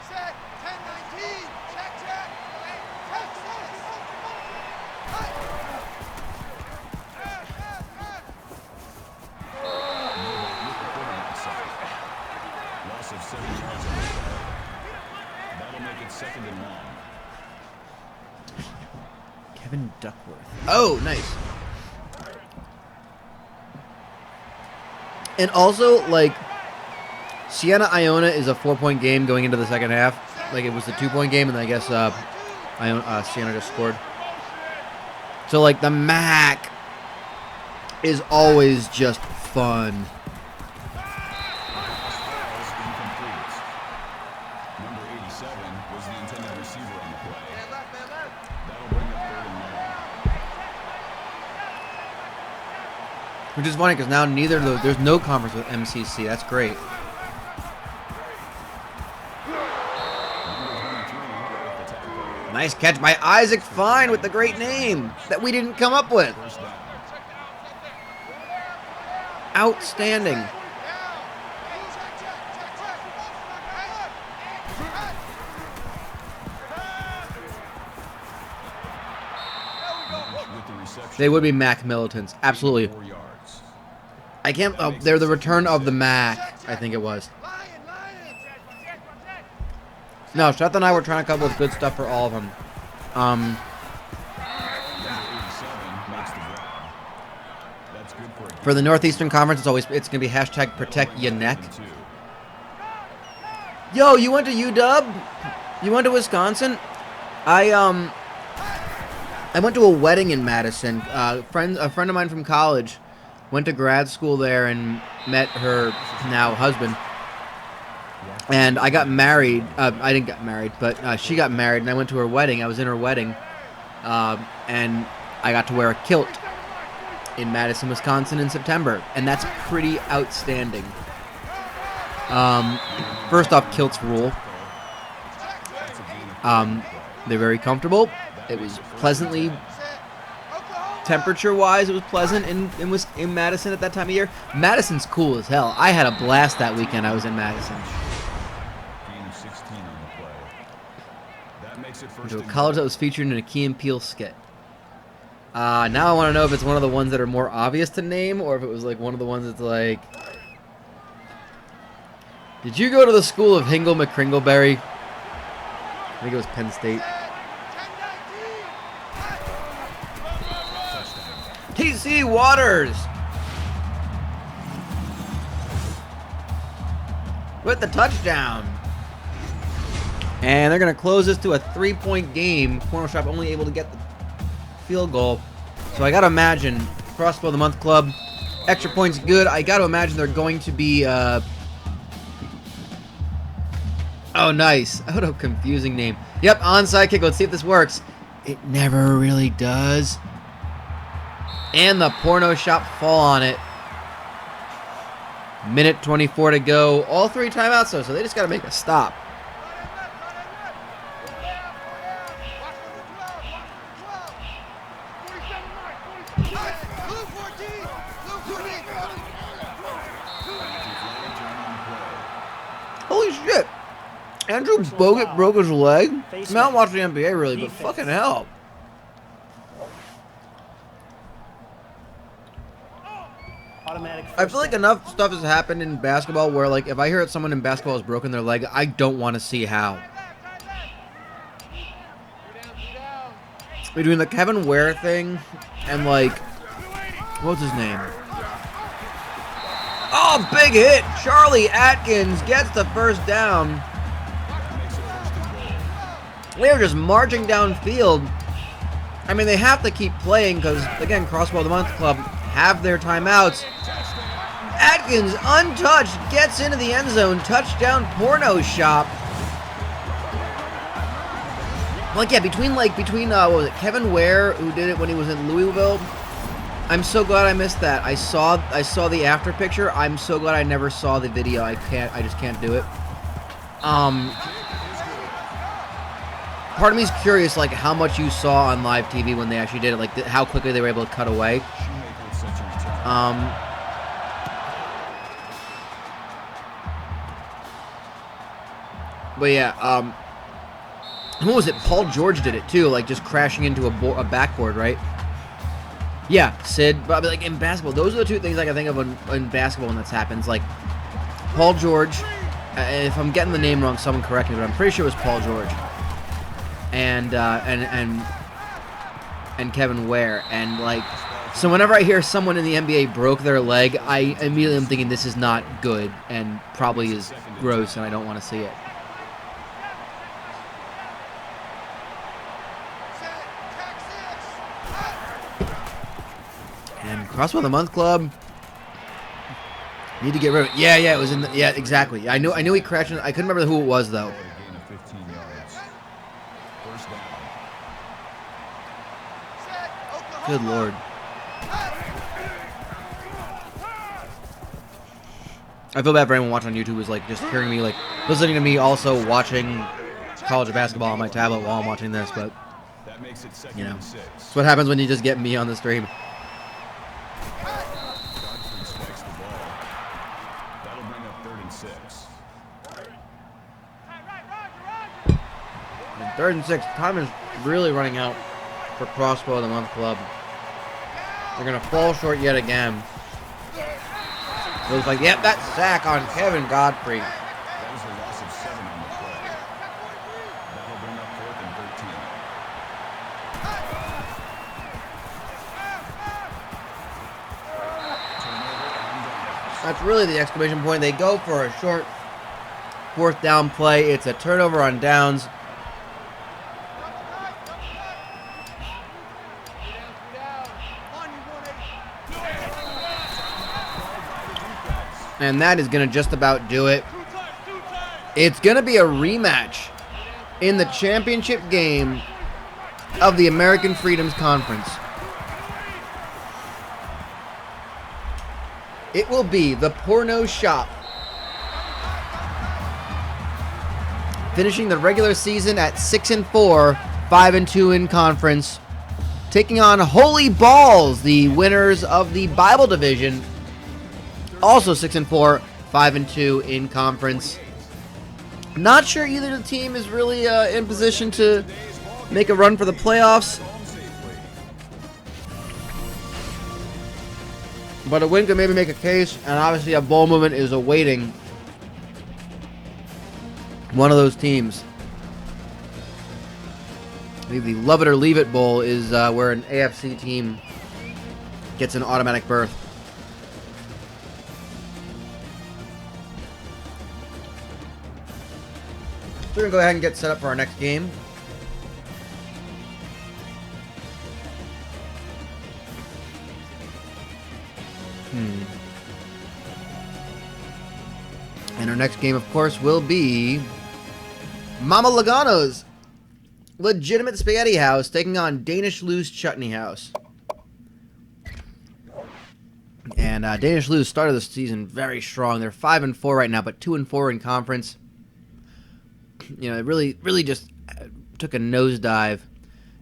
Set, 10-19, check, Texas. Quarterback sack. Loss of 7 yards on the play. That'll make it 2nd and 1. Kevin Duckworth. Oh, nice. And also, like, Siena Iona is a 4-point game going into the second half. Like, it was a 2-point game, and I guess Siena just scored. So, like, the MAC is always just fun. Pass falls incomplete. Number 87 was the intended receiver on the play. That'll bring up 3rd and 9. Which is funny, because now neither of those, there's no conference with MCC. That's great. Number 23 with the tackle. Nice catch by Isaac Fine with the great name that we didn't come up with. 1st down. Outstanding. With the reception. They would be MAC militants. Absolutely. 4 yards. I can't. Oh, they're the return of the MAC. I think it was. No, Seth and I were trying to come up with good stuff for all of them. Number 87 makes the grab. That's good for a For the Northeastern Conference, it's gonna be hashtag protect your neck. 2. Yo, you went to UW? You went to Wisconsin? I went to a wedding in Madison. A friend of mine from college Went to grad school there and met her now husband. And I got married. I didn't get married, but she got married, and I went to her wedding. I was in her wedding, and I got to wear a kilt in Madison, Wisconsin in September, and that's pretty outstanding. First off, kilts rule. They're very comfortable. It was pleasantly, temperature-wise, it was pleasant in Madison at that time of year. Madison's cool as hell. I had a blast that weekend I was in Madison. Gain of 16 on the play. That makes it first To a and college that was featured in a Key and Peele skit. Now I want to know if it's one of the ones that are more obvious to name, or if it was like one of the ones that's like, did you go to the school of Hingle McCringleberry? I think it was Penn State. TC Waters with the touchdown. And they're going to close this to a 3-point game. Porneaux Shoppe only able to get the field goal. So I got to imagine, Crossbow of the Month Club, extra points good. I got to imagine they're going to be, oh, nice. What a confusing name. Yep, onside kick. Let's see if this works. It never really does. And the Porneaux Shoppe fall on it. Minute 24 to go. All 3 timeouts, though, so they just got to make a stop. Holy shit. Andrew Bogut broke his leg. I mean, I don't watch the NBA really, but fucking hell. Automatic I feel like enough stuff has happened in basketball where, like, if I hear that someone in basketball has broken their leg, I don't want to see how. Between the Kevin Ware thing and, like, what's his name? Oh, big hit! Charlie Atkins gets the first down. They're just marching downfield. I mean, they have to keep playing because, again, Crossbow of the Month Club have their timeouts. Atkins, untouched, gets into the end zone. Touchdown, Porneaux Shoppe. Like, yeah, between what was it, Kevin Ware, who did it when he was in Louisville. I'm so glad I missed that. I saw the after picture. I'm so glad I never saw the video. I just can't do it. Part of me is curious, like, how much you saw on live TV when they actually did it, like, how quickly they were able to cut away. But yeah, what was it? Paul George did it too, like just crashing into a backboard, right? Yeah, Sid. But like in basketball, those are the 2 things like I think of in basketball when this happens. Like Paul George. If I'm getting the name wrong, someone correct me, but I'm pretty sure it was Paul George. And Kevin Ware, and like, so whenever I hear someone in the NBA broke their leg, I immediately am thinking this is not good and probably is gross, and I don't want to see it. And Crossbow of the Month Club need to get rid of it. Yeah, it was in the, yeah, exactly. I knew he crashed. I couldn't remember who it was though. Good Lord. I feel bad for anyone watching on YouTube who's like just hearing me, like listening to me also watching college basketball on my tablet while I'm watching this, but you know, it's what happens when you just get me on the stream. And 3rd and 6. Time is really running out for Crossbow of the Month Club. They're going to fall short yet again. It looks like, yep, that sack on Kevin Godfrey. That was a loss of 7 on the play. That'll bring up 4th and 13. That's really the exclamation point. They go for a short 4th down play. It's a turnover on downs. And that is going to just about do it. It's going to be a rematch in the championship game of the American Freedoms Conference. It will be the Porneaux Shoppe, finishing the regular season at 6-4, 5-2 in conference, taking on Holy Balls, the winners of the Bible division, also 6-4, 5-2 in conference. Not sure either the team is really in position to make a run for the playoffs, but a win could maybe make a case, and obviously a bowl movement is awaiting one of those teams. I believe the Love It or Leave It Bowl is where an AFC team gets an automatic berth. So we're going to go ahead and get set up for our next game. And our next game, of course, will be Mama Lugano's Legitimate Spaghetti House taking on Danish Lou's Chutney House. And Danish Lou's started the season very strong. They're 5-4 right now, but 2-4 in conference. You know, it really just took a nosedive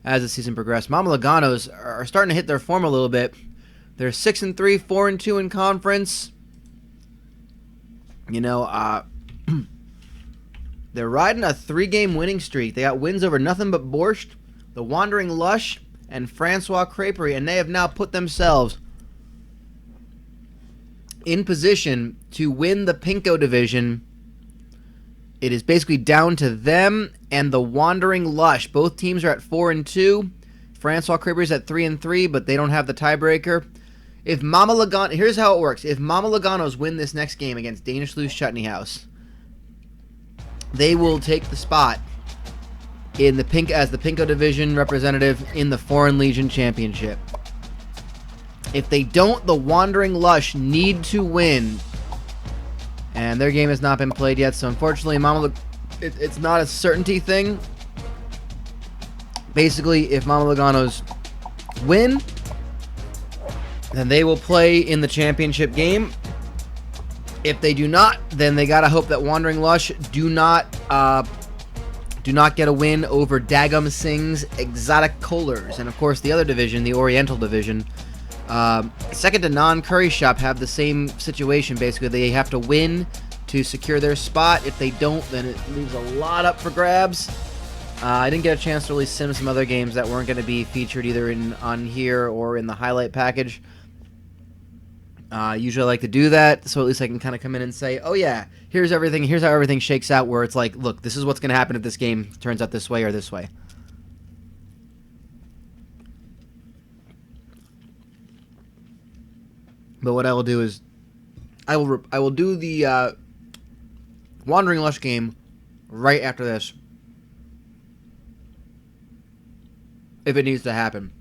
as the season progressed. Mama Lugano's are starting to hit their form a little bit. They're 6-3, 4-2 in conference. You know, they're riding a 3-game winning streak. They got wins over Nothing But Borscht, The Wandering Lush, and Francois Creperie, and they have now put themselves in position to win the Pinko division. It is basically down to them and the Wandering Lush. Both teams are at 4-2. Francois Creperie's at 3-3, but they don't have the tiebreaker. If Mama Lugano, here's how it works. If Mama Lugano's win this next game against Danish Lou's Chutney House, they will take the spot in the as the Pinko division representative in the Foreign Legion Championship. If they don't, the Wandering Lush need to win, and their game has not been played yet. So unfortunately, it's not a certainty thing. Basically, if Mama Lugano's win, then they will play in the championship game. If they do not, then they gotta hope that Wandering Lush do not get a win over Dagum Singh's Exotic Kohlers. And of course, the other division, the Oriental division, second to none, Curry Shop have the same situation. Basically, they have to win to secure their spot. If they don't, then it leaves a lot up for grabs. I didn't get a chance to really sim some other games that weren't going to be featured either on here or in the highlight package. Usually I like to do that, so at least I can kind of come in and say, oh yeah, here's everything, here's how everything shakes out, where it's like, look, this is what's going to happen if this game turns out this way or this way. But what I will do is, I will do the Wandering Lush game right after this, if it needs to happen.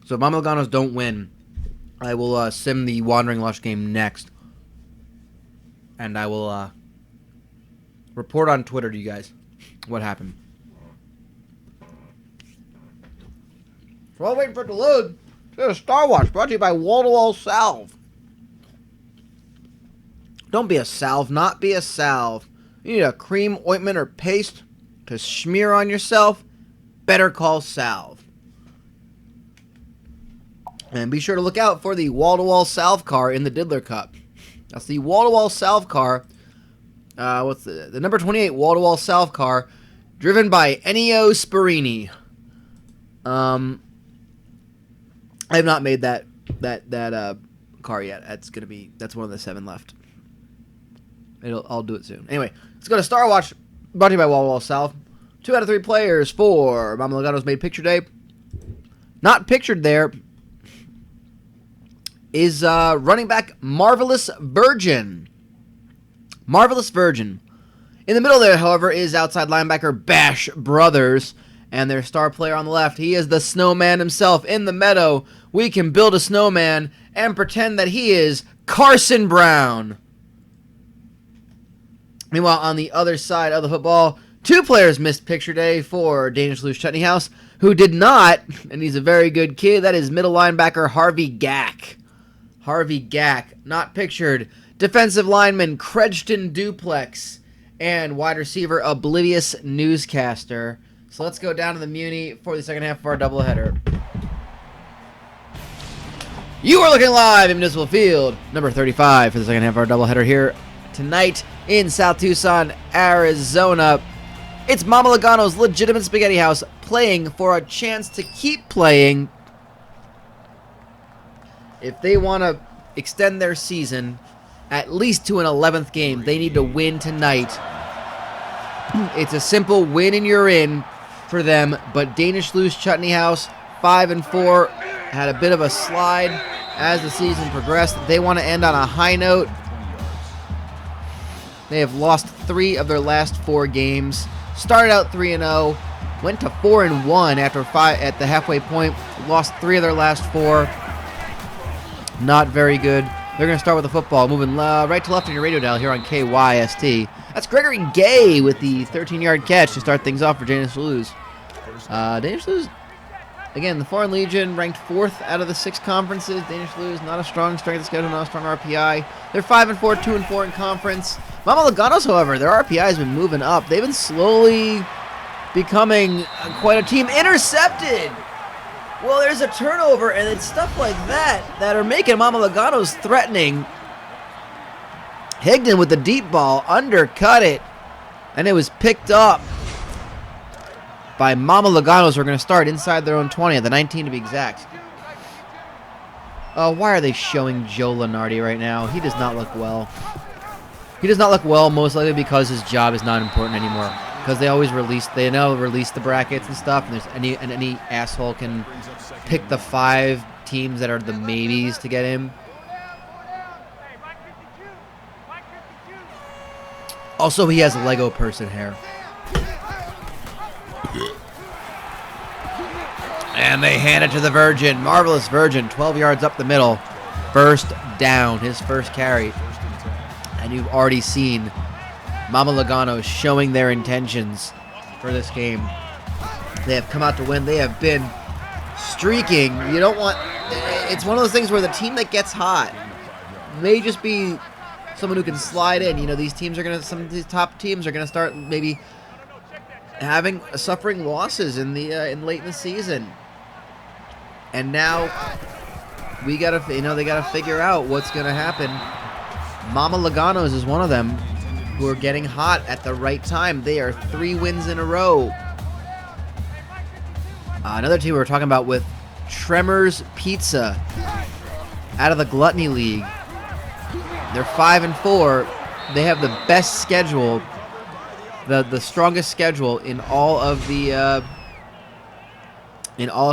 So if Mama Lugano's don't win, I will sim the Wandering Lush game next. And I will report on Twitter to you guys what happened. So while waiting for it to load, there's Star Wars brought to you by Wall-to-Wall Salve. Don't be a salve, not be a salve. You need a cream, ointment, or paste to smear on yourself? Better call Salve. And be sure to look out for the wall-to-wall salve car in the Diddler Cup. That's the wall-to-wall salve car. What's the number 28 wall-to-wall salve car, driven by Ennio Sparini. I have not made that car yet. That's one of the 7 left. I'll do it soon. Anyway, let's go to Star Watch, brought to you by wall-to-wall salve. 2 out of 3 players for Mama Lugano's Made Picture Day. Not pictured there is running back Marvelous Virgin. Marvelous Virgin. In the middle there, however, is outside linebacker Bash Brothers. And their star player on the left, he is the snowman himself. In the meadow, we can build a snowman and pretend that he is Carson Brown. Meanwhile, on the other side of the football, 2 players missed picture day for Danish Lose Chutney House, who did not, and he's a very good kid. That is middle linebacker Harvey Gack. Harvey Gack, not pictured. Defensive lineman Credgton Duplex, and wide receiver Oblivious Newscaster. So let's go down to the Muni for the second half of our doubleheader. You are looking live in Municipal Field, number 35 for the second half of our doubleheader here tonight in South Tucson, Arizona. It's Mama Lugano's Legitimate Spaghetti House playing for a chance to keep playing. If they want to extend their season at least to an 11th game, they need to win tonight. It's a simple win and you're in for them, but Danish Lose Chutney House, 5-4, had a bit of a slide as the season progressed. They want to end on a high note. They have lost 3 of their last 4 games. Started out 3-0, went to 4-1 after 5 at the halfway point. Lost 3 of their last 4. Not very good. They're going to start with the football, moving right to left on your radio dial here on KYST. That's Gregory Gay with the 13-yard catch to start things off for Danish Lose. Danish Lose, again, the Foreign Legion ranked 4th out of the 6 conferences. Danish Lose, not a strong strength of schedule, not a strong RPI. They're 5-4, 2-4 in conference. Mama Lugano's, however, their RPI has been moving up. They've been slowly becoming quite a team. Intercepted! Well, there's a turnover, and it's stuff like that are making Mama Lugano's threatening. Higdon with the deep ball, undercut it, and it was picked up by Mama Lugano's, who are going to start inside their own 20, at the 19 to be exact. Why are they showing Joe Lenardi right now? He does not look well. He does not look well, most likely because his job is not important anymore. Because they always release the brackets and stuff, and any asshole can pick the 5 teams that are the maybes to get him. Also, he has Lego person hair. And they hand it to the Virgin. Marvelous Virgin, 12 yards up the middle. First down, his first carry. And you've already seen Mama Lugano showing their intentions for this game. They have come out to win. They have been streaking. You don't want... It's one of those things where the team that gets hot may just be someone who can slide in. You know, these teams are going to... Some of these top teams are going to start maybe suffering losses in late in the season. And now we got to... they got to figure out what's going to happen. Mama Lugano's is one of them who are getting hot at the right time. They are 3 wins in a row. Another team we were talking about with Tremors Pizza out of the Gluttony League. They're 5-4. They have the best schedule, the strongest schedule in all of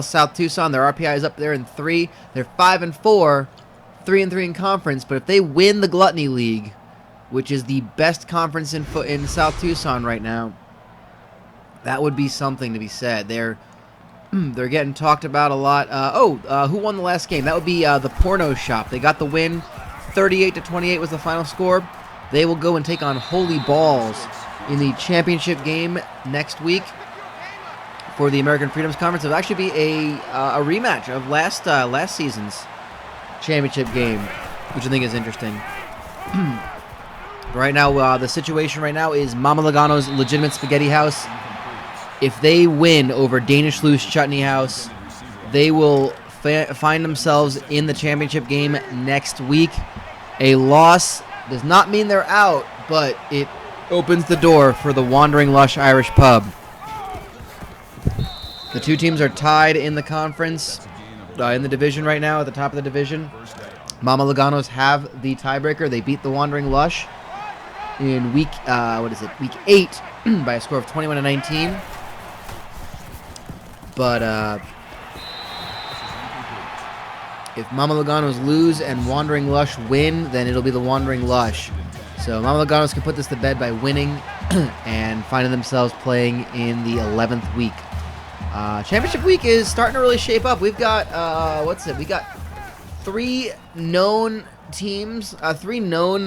South Tucson. Their RPI is up there in 3. They're 5-4, 3-3 in conference. But if they win the Gluttony League, which is the best conference in South Tucson right now, that would be something to be said. They're getting talked about a lot. Who won the last game? That would be the Porneaux Shoppe. They got the win. 38-28 was the final score. They will go and take on Holy Balls in the championship game next week for the American Freedoms Conference. It'll actually be a rematch of last season's championship game, which I think is interesting. Right now, the situation right now is Mama Lugano's Legitimate Spaghetti House. If they win over Danish Loose Chutney House, they will find themselves in the championship game next week. A loss does not mean they're out, but it opens the door for the Wandering Lush Irish Pub. The 2 teams are tied in the conference, in the division right now, at the top of the division. Mama Lugano's have the tiebreaker. They beat the Wandering Lush in week 8 by a score of 21-19. But if Mama Lugano's lose and Wandering Lush win, then it'll be the Wandering Lush. So Mama Lugano's can put this to bed by winning and finding themselves playing in the 11th week. Championship week is starting to really shape up. We've got, we got 3 known teams, 3 known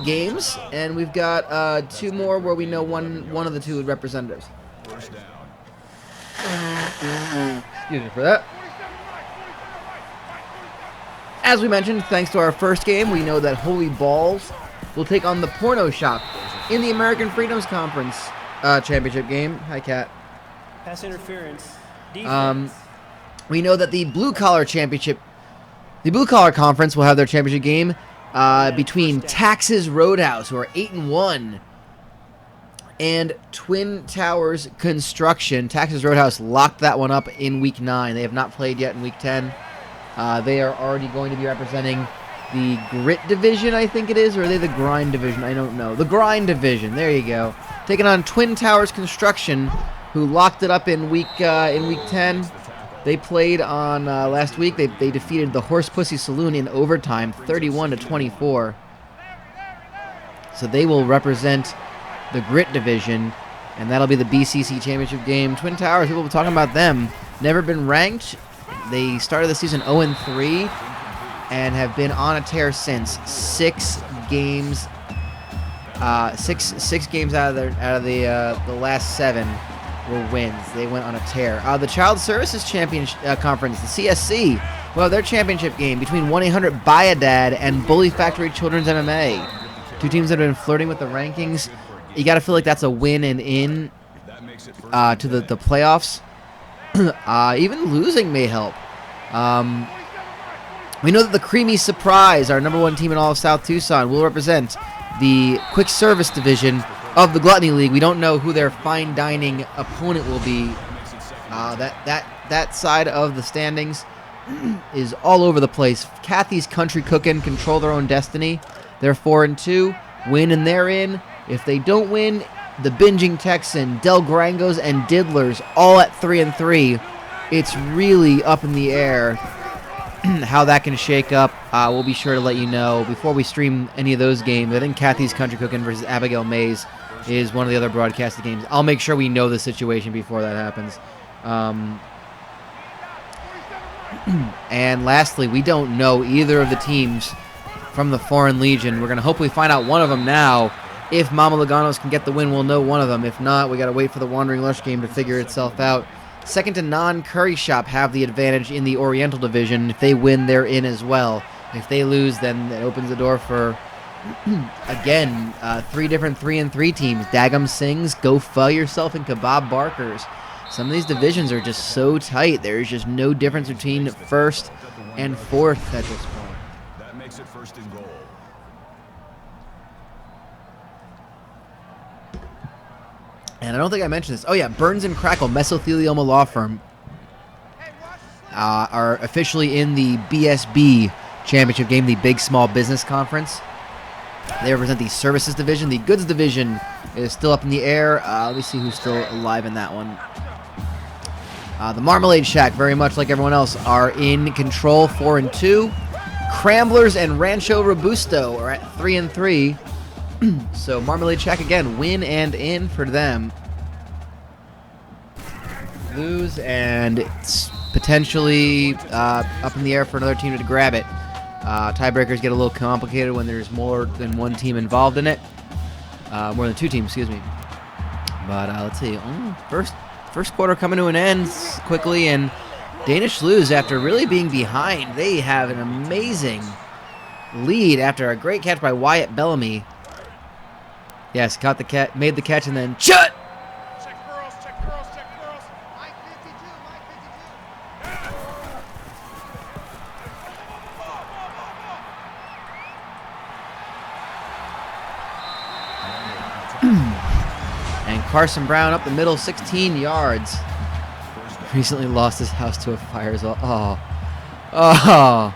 games, and we've got 2 more where we know one of the 2 representatives. First down. Excuse me for that. As we mentioned, thanks to our first game, we know that Holy Balls will take on the Porneaux Shoppe in the American Freedoms Conference championship game. Hi, Kat. Pass interference. Defense. We know that the Blue Collar Conference will have their championship game between Taxes Roadhouse, who are 8-1, and Twin Towers Construction. Taxes Roadhouse locked that one up in Week 9. They have not played yet in Week 10. They are already going to be representing the Grit Division, I think it is, or are they the Grind Division? I don't know. The Grind Division. There you go. Taking on Twin Towers Construction, who locked it up in Week 10. They played on last week. They defeated the Horse Pussy Saloon in overtime, 31-24. So they will represent the Grit Division, and that'll be the BCC Championship game. Twin Towers, people were talking about them. Never been ranked. They started the season 0-3 and have been on a tear since. 6 games. 6 games out of the last 7 were wins. They went on a tear. The Child Services Conference, the CSC, well, their championship game between 1-800-Buy-A-Dad and Bully Factory Children's MMA. 2 teams that have been flirting with the rankings. You got to feel like that's a win and in to the playoffs. Even losing may help. We know that the Creamy Surprise, our #1 team in all of South Tucson, will represent the Quick Service Division of the Gluttony League. We don't know who their fine dining opponent will be. That side of the standings is all over the place. Kathy's Country Cookin' control their own destiny. They're 4-2. Win and they're in. If they don't win, the Binging Texan, Del Grangos, and Diddlers all at 3-3. It's really up in the air how that can shake up. We'll be sure to let you know before we stream any of those games. I think Kathy's Country Cookin' versus Abigail Mays is one of the other broadcasted games. I'll make sure we know the situation before that happens. And lastly, we don't know either of the teams from the Foreign Legion. We're going to hopefully find out one of them now. If Mama Luganos can get the win, we'll know one of them. If not, we got to wait for the Wandering Lush game to figure itself out. Second to non-Curry Shop have the advantage in the Oriental Division. If they win, they're in as well. If they lose, then it opens the door for, again, 3 different 3-3 teams. Dagum Sings, Go Fuh Yourself, and Kebab Barkers. Some of these divisions are just so tight. There's just no difference between first and fourth at this point. That makes it first and goal. And I don't think I mentioned this. Oh, yeah, Burns and Crackle, Mesothelioma Law Firm, are officially in the BSB championship game, the Big Small Business Conference. They represent the Services Division. The Goods Division is still up in the air. Let me see who's still alive in that one. The Marmalade Shack, very much like everyone else, are in control, 4-2. Cramblers and Rancho Robusto are at 3-3. So Marmalade Shack again, win and in for them. Lose and it's potentially up in the air for another team to grab it. Tiebreakers get a little complicated when there's more than one team involved in it. More than 2 teams, excuse me. But let's see. First quarter coming to an end quickly, and Danish lose after really being behind. They have an amazing lead after a great catch by Wyatt Bellamy. Yes, caught the catch, made the catch, and then Chut! Check girls, check girls, check girls. Mike 52, Mike 52. And Carson Brown up the middle, 16 yards. Recently lost his house to a fire as well. Oh,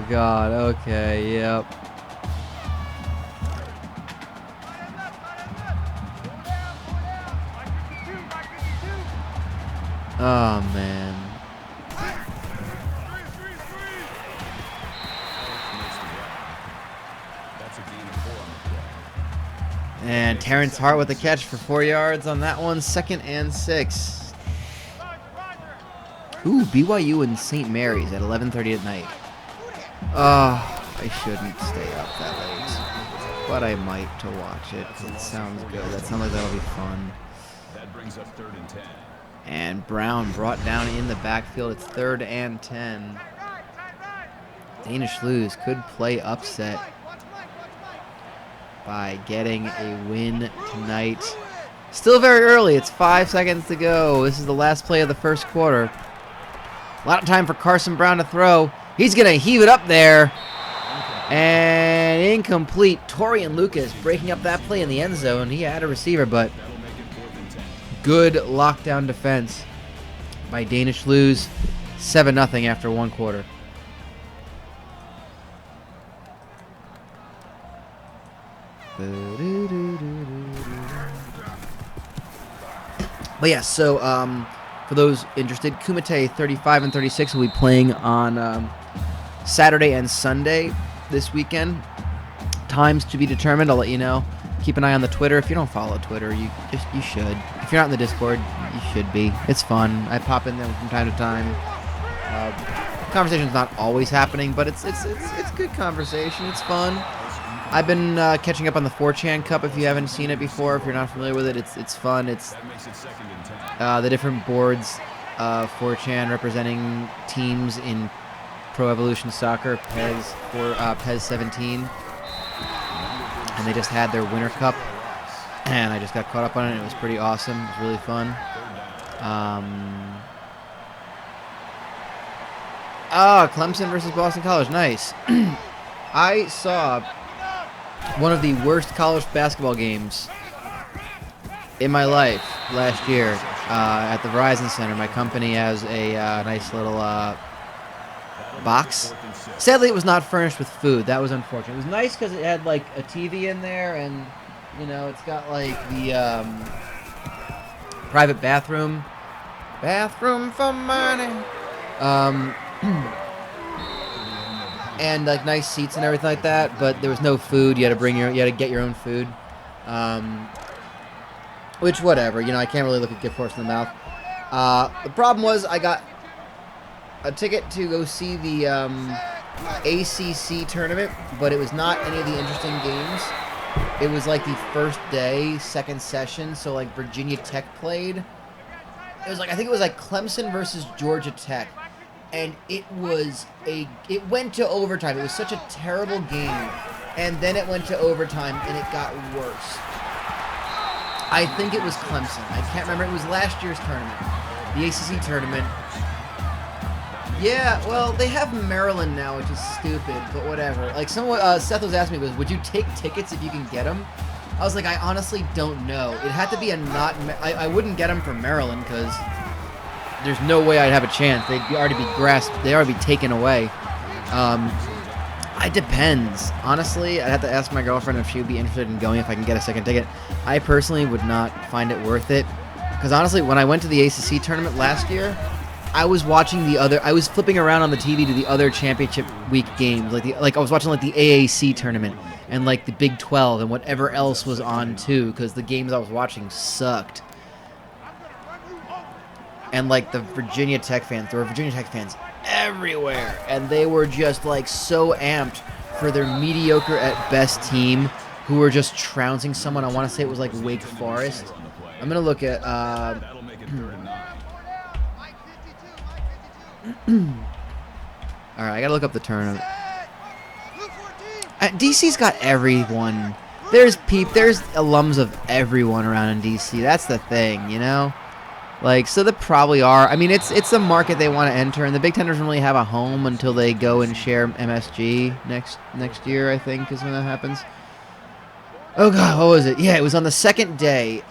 God. Okay, yep. Oh, man. That's a gain of 4 on the play. And Terrence Hart with the catch for 4 yards on that one. 2nd and 6. Ooh, BYU and St. Mary's at 11:30 at night. I shouldn't stay up that late, but I might to watch it because it sounds good. That sounds like that'll be fun. That brings up 3rd and 10. And Brown brought down in the backfield. It's 3rd and 10. Danish lose could play upset by getting a win tonight. Still very early. It's 5 seconds to go. This is the last play of the first quarter. A lot of time for Carson Brown to throw. He's going to heave it up there. And incomplete. Torian Lucas breaking up that play in the end zone. He had a receiver, but good lockdown defense by Danish lose. 7-0 after one quarter. But yeah, so for those interested, Kumite 35 and 36 will be playing on Saturday and Sunday this weekend. Times to be determined. I'll let you know. Keep an eye on the Twitter. If you don't follow Twitter, you should. If you're not in the Discord, you should be. It's fun. I pop in there from time to time. Conversation's not always happening, but it's good conversation. It's fun. I've been catching up on the 4chan Cup. If you haven't seen it before, if you're not familiar with it, it's fun. It's the different boards, 4chan representing teams in Pro Evolution Soccer, PES 17, and they just had their Winter Cup, and I just got caught up on it. It was pretty awesome. It was really fun. Clemson versus Boston College. Nice. I saw one of the worst college basketball games in my life last year at the Verizon Center. My company has a nice little box. Sadly, it was not furnished with food. That was unfortunate. It was nice because it had like a TV in there, and you know, it's got like the private bathroom for money, and like nice seats and everything like that. But there was no food. You had to get your own food. Which, whatever, you know, I can't really look a gift horse in the mouth. The problem was I got a ticket to go see the ACC tournament, but it was not any of the interesting games. It was like the first day, second session, so like Virginia Tech played. It was like, I think it was like Clemson versus Georgia Tech, and it went to overtime. It was such a terrible game, and then it went to overtime, and it got worse. I think it was Clemson. I can't remember. It was last year's tournament, the ACC tournament. Yeah, well, they have Maryland now, which is stupid, but whatever. Like, Seth was asking me, would you take tickets if you can get them? I was like, I honestly don't know. It had to be a not... I wouldn't get them from Maryland, because there's no way I'd have a chance. They'd already be grasped. They'd already be taken away. It depends. Honestly, I'd have to ask my girlfriend if she would be interested in going if I can get a second ticket. I personally would not find it worth it. Because honestly, when I went to the ACC tournament last year, I was watching I was flipping around on the TV to the other championship week games. Like I was watching like the AAC tournament and like the Big 12 and whatever else was on too, because the games I was watching sucked. And like the Virginia Tech fans, there were Virginia Tech fans everywhere, and they were just like so amped for their mediocre at best team who were just trouncing someone. I want to say it was like Wake Forest. I'm gonna look at Alright, I gotta look up the tournament. DC's got everyone. There's alums of everyone around in DC. That's the thing, you know? Like, so there probably are. I mean, it's a market they want to enter, and the Big Ten doesn't really have a home until they go and share MSG next year, I think, is when that happens. Oh, God, what was it? Yeah, it was on the second day.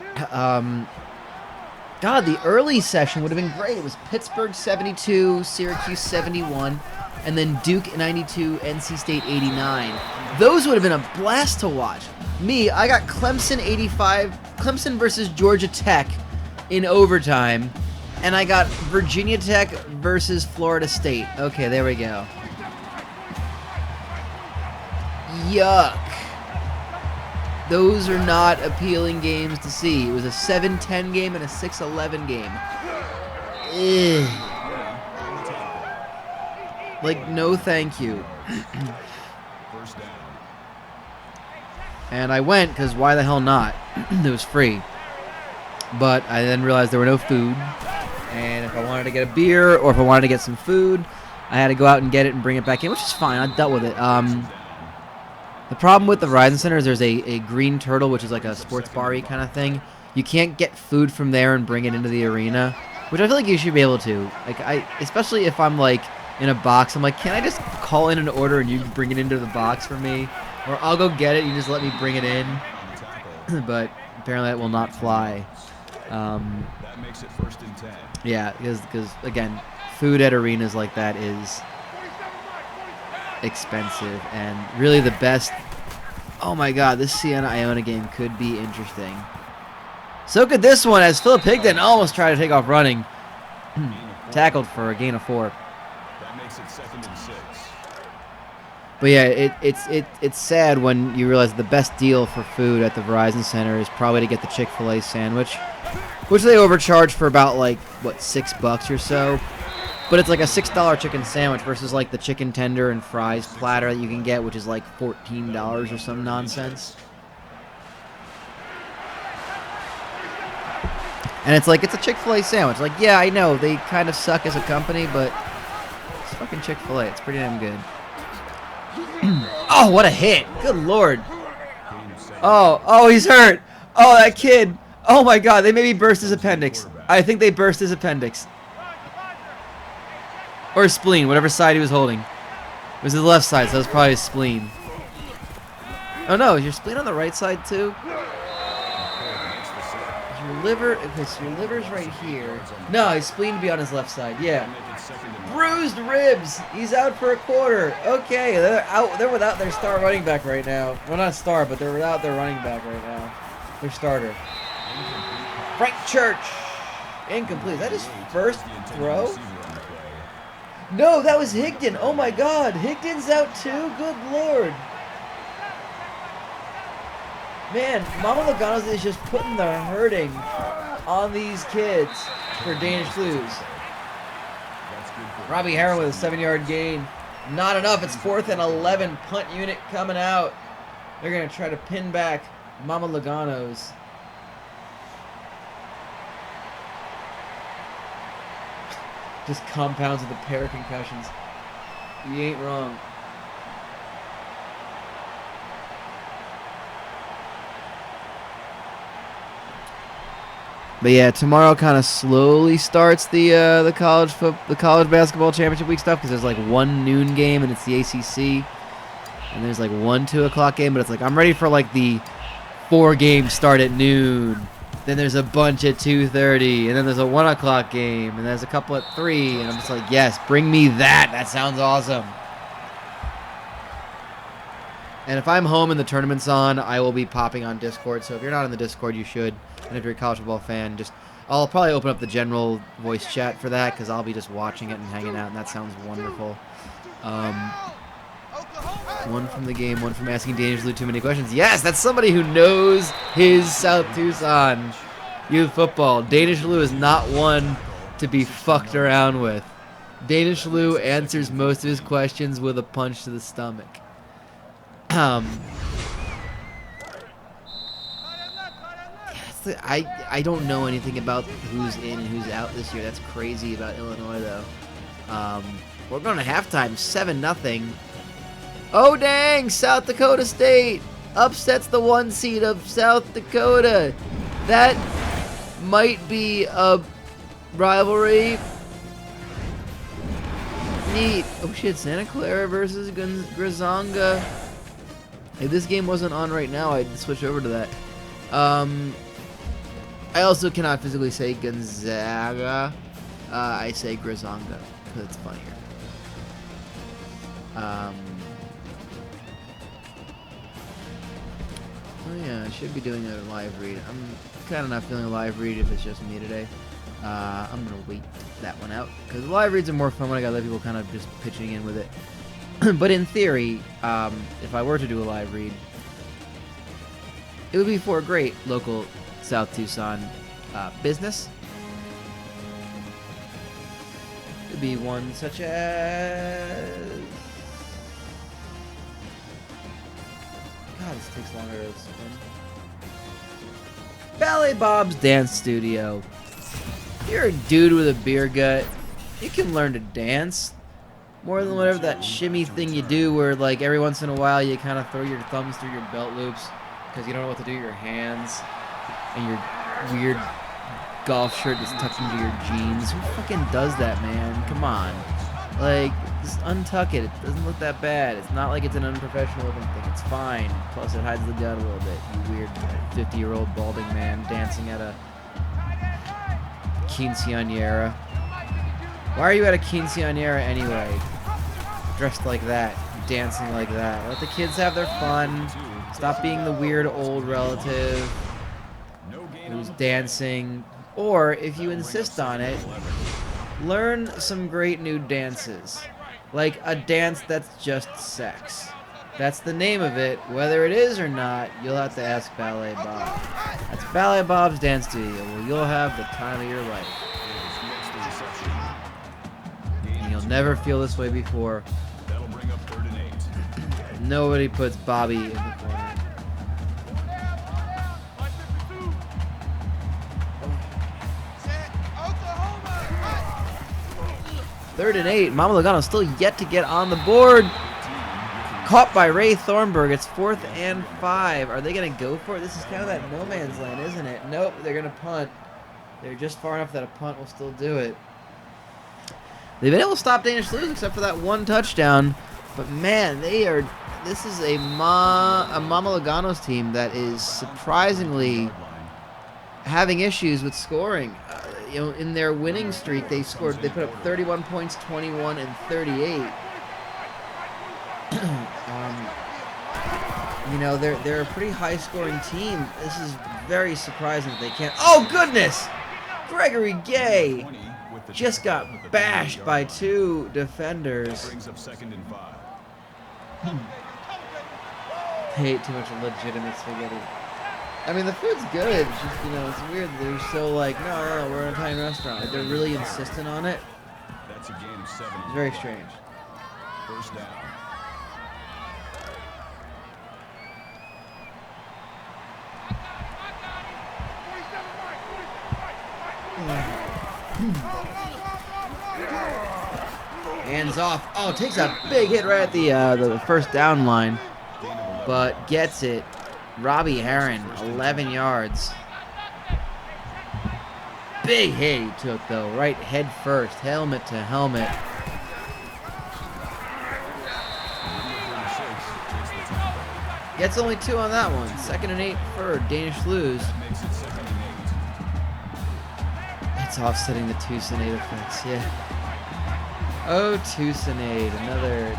God, the early session would have been great. It was Pittsburgh 72, Syracuse 71, and then Duke 92, NC State 89. Those would have been a blast to watch. Me, I got Clemson 85, Clemson versus Georgia Tech in overtime, and I got Virginia Tech versus Florida State. Okay, there we go. Yuck. Those are not appealing games to see. It was a 7-10 game and a 6-11 game. Ugh. Like, no thank you. First down. And I went because why the hell not? It was free. But I then realized there were no food. And if I wanted to get a beer or if I wanted to get some food, I had to go out and get it and bring it back in, which is fine. I dealt with it. The problem with the Verizon Center is there's a green turtle, which is like a sports bar-y kind of thing. You can't get food from there and bring it into the arena, which I feel like you should be able to. Like, especially if I'm like in a box, I'm like, can I just call in an order and you bring it into the box for me? Or I'll go get it, you just let me bring it in. But apparently that will not fly. That makes it 1st and 10. Yeah, because again, food at arenas like that is expensive, and really the best. Oh my God, this Siena Iona game could be interesting. So could this one, as Philip Higdon almost tried to take off running. Tackled for a gain of 4. That makes it 2nd and 6. But yeah, it's sad when you realize the best deal for food at the Verizon Center is probably to get the Chick-fil-A sandwich, which they overcharge for about like what $6 or so. But it's like a $6 chicken sandwich versus like the chicken tender and fries platter that you can get, which is like $14 or some nonsense. And it's like, it's a Chick-fil-A sandwich. Like, yeah, I know they kind of suck as a company, but it's fucking Chick-fil-A. It's pretty damn good. Oh, what a hit. Good Lord. Oh, he's hurt. Oh, that kid. Oh my God, they maybe burst his appendix. I think they burst his appendix. Or his spleen, whatever side he was holding. It was his left side, so it was probably his spleen. Oh no, is your spleen on the right side too? Is your liver, okay, so your liver's right here. No, his spleen would be on his left side, yeah. Bruised ribs. He's out for a quarter. Okay, they're out. They're without their star running back right now. Well, not star, but they're without their running back right now. Their starter. Frank Church. Incomplete. Is that his first throw? No, that was Higdon. Oh my God. Higdon's out too? Good Lord. Man, Mama Lugano's is just putting the hurting on these kids for Danish Blues. Robbie Harron with a 7-yard gain. Not enough. It's 4th and 11. Punt unit coming out. They're going to try to pin back Mama Lugano's. Just compounds with a pair of concussions. You ain't wrong. But yeah, tomorrow kind of slowly starts the college basketball championship week stuff, because there's like one noon game and it's the ACC, and there's like one 2 o'clock game, but it's like I'm ready for like the 4 games start at noon. Then there's a bunch at 2:30, and then there's a 1 o'clock game, and there's a couple at 3, and I'm just like, yes, bring me that. That sounds awesome. And if I'm home and the tournament's on, I will be popping on Discord. So if you're not in the Discord, you should. And if you're a college football fan, I'll probably open up the general voice chat for that, because I'll be just watching it and hanging out, and that sounds wonderful. One from the game, one from asking Danish Lou too many questions. Yes, that's somebody who knows his South Tucson youth football. Danish Lou is not one to be fucked around with. Danish Lou answers most of his questions with a punch to the stomach. I don't know anything about who's in and who's out this year. That's crazy about Illinois, though. We're going to halftime, 7-0. Oh, dang! South Dakota State upsets the 1 seed of South Dakota. That might be a rivalry. Neat. Oh, shit. Santa Clara versus Grazanga. If this game wasn't on right now, I'd switch over to that. I also cannot physically say Gonzaga. I say Grazanga because it's funnier. Oh yeah, I should be doing a live read. I'm kind of not feeling a live read if it's just me today. I'm gonna wait that one out because live reads are more fun when I got other people kind of just pitching in with it. But in theory, if I were to do a live read, it would be for a great local South Tucson business. Could be one such as... God, this takes longer to spin. Ballet Bob's Dance Studio. You're a dude with a beer gut. You can learn to dance. More than whatever that shimmy thing you do where, like, every once in a while you kind of throw your thumbs through your belt loops because you don't know what to do with your hands. And your weird golf shirt is tucked into your jeans. Who fucking does that, man? Come on. Like, just untuck it. It doesn't look that bad. It's not like it's an unprofessional looking thing. It's fine. Plus, it hides the gut a little bit. You weird 50-year-old balding man dancing at a quinceañera. Why are you at a quinceañera anyway? Dressed like that, dancing like that. Let the kids have their fun. Stop being the weird old relative who's dancing. Or, if you insist on it, learn some great new dances. Like a dance that's just sex. That's the name of it. Whether it is or not, you'll have to ask Ballet Bob. That's Ballet Bob's Dance Studio, where you'll have the time of your life. And you'll never feel this way before. That'll bring up 3rd and 8. Nobody puts Bobby in the corner. Third and 8. Mama Lugano still yet to get on the board. Caught by Ray Thornburg. It's 4th and 5. Are they going to go for it? This is kind of that no man's land, isn't it? Nope, they're going to punt. They're just far enough that a punt will still do it. They've been able to stop Danish lose except for that one touchdown. But man, they are... This is a Mama Lugano's team that is surprisingly having issues with scoring. You know, in their winning streak, they put up 31 points, 21, and 38. You know, they're a pretty high-scoring team. This is very surprising that they can't. Oh goodness! Gregory Gay just got bashed by 2 defenders. Brings up 2nd and 5. They ate too much legitimate spaghetti. I mean, the food's good. It's just, you know, it's weird that they're so like, no, we're an Italian restaurant. Like, they're really insistent on it. That's a gain of 7. It's very strange. 1st down. Hands off. Oh, takes a big hit right at the first down line, but gets it. Robbie Heron, 11 yards. Big hit he took, though, right head first, helmet to helmet. Gets only 2 on that one. 2nd and 8 for Danish lose. Makes it 2nd and 8. It's offsetting the Tucsonade effects, yeah. Oh, Tucsonade, another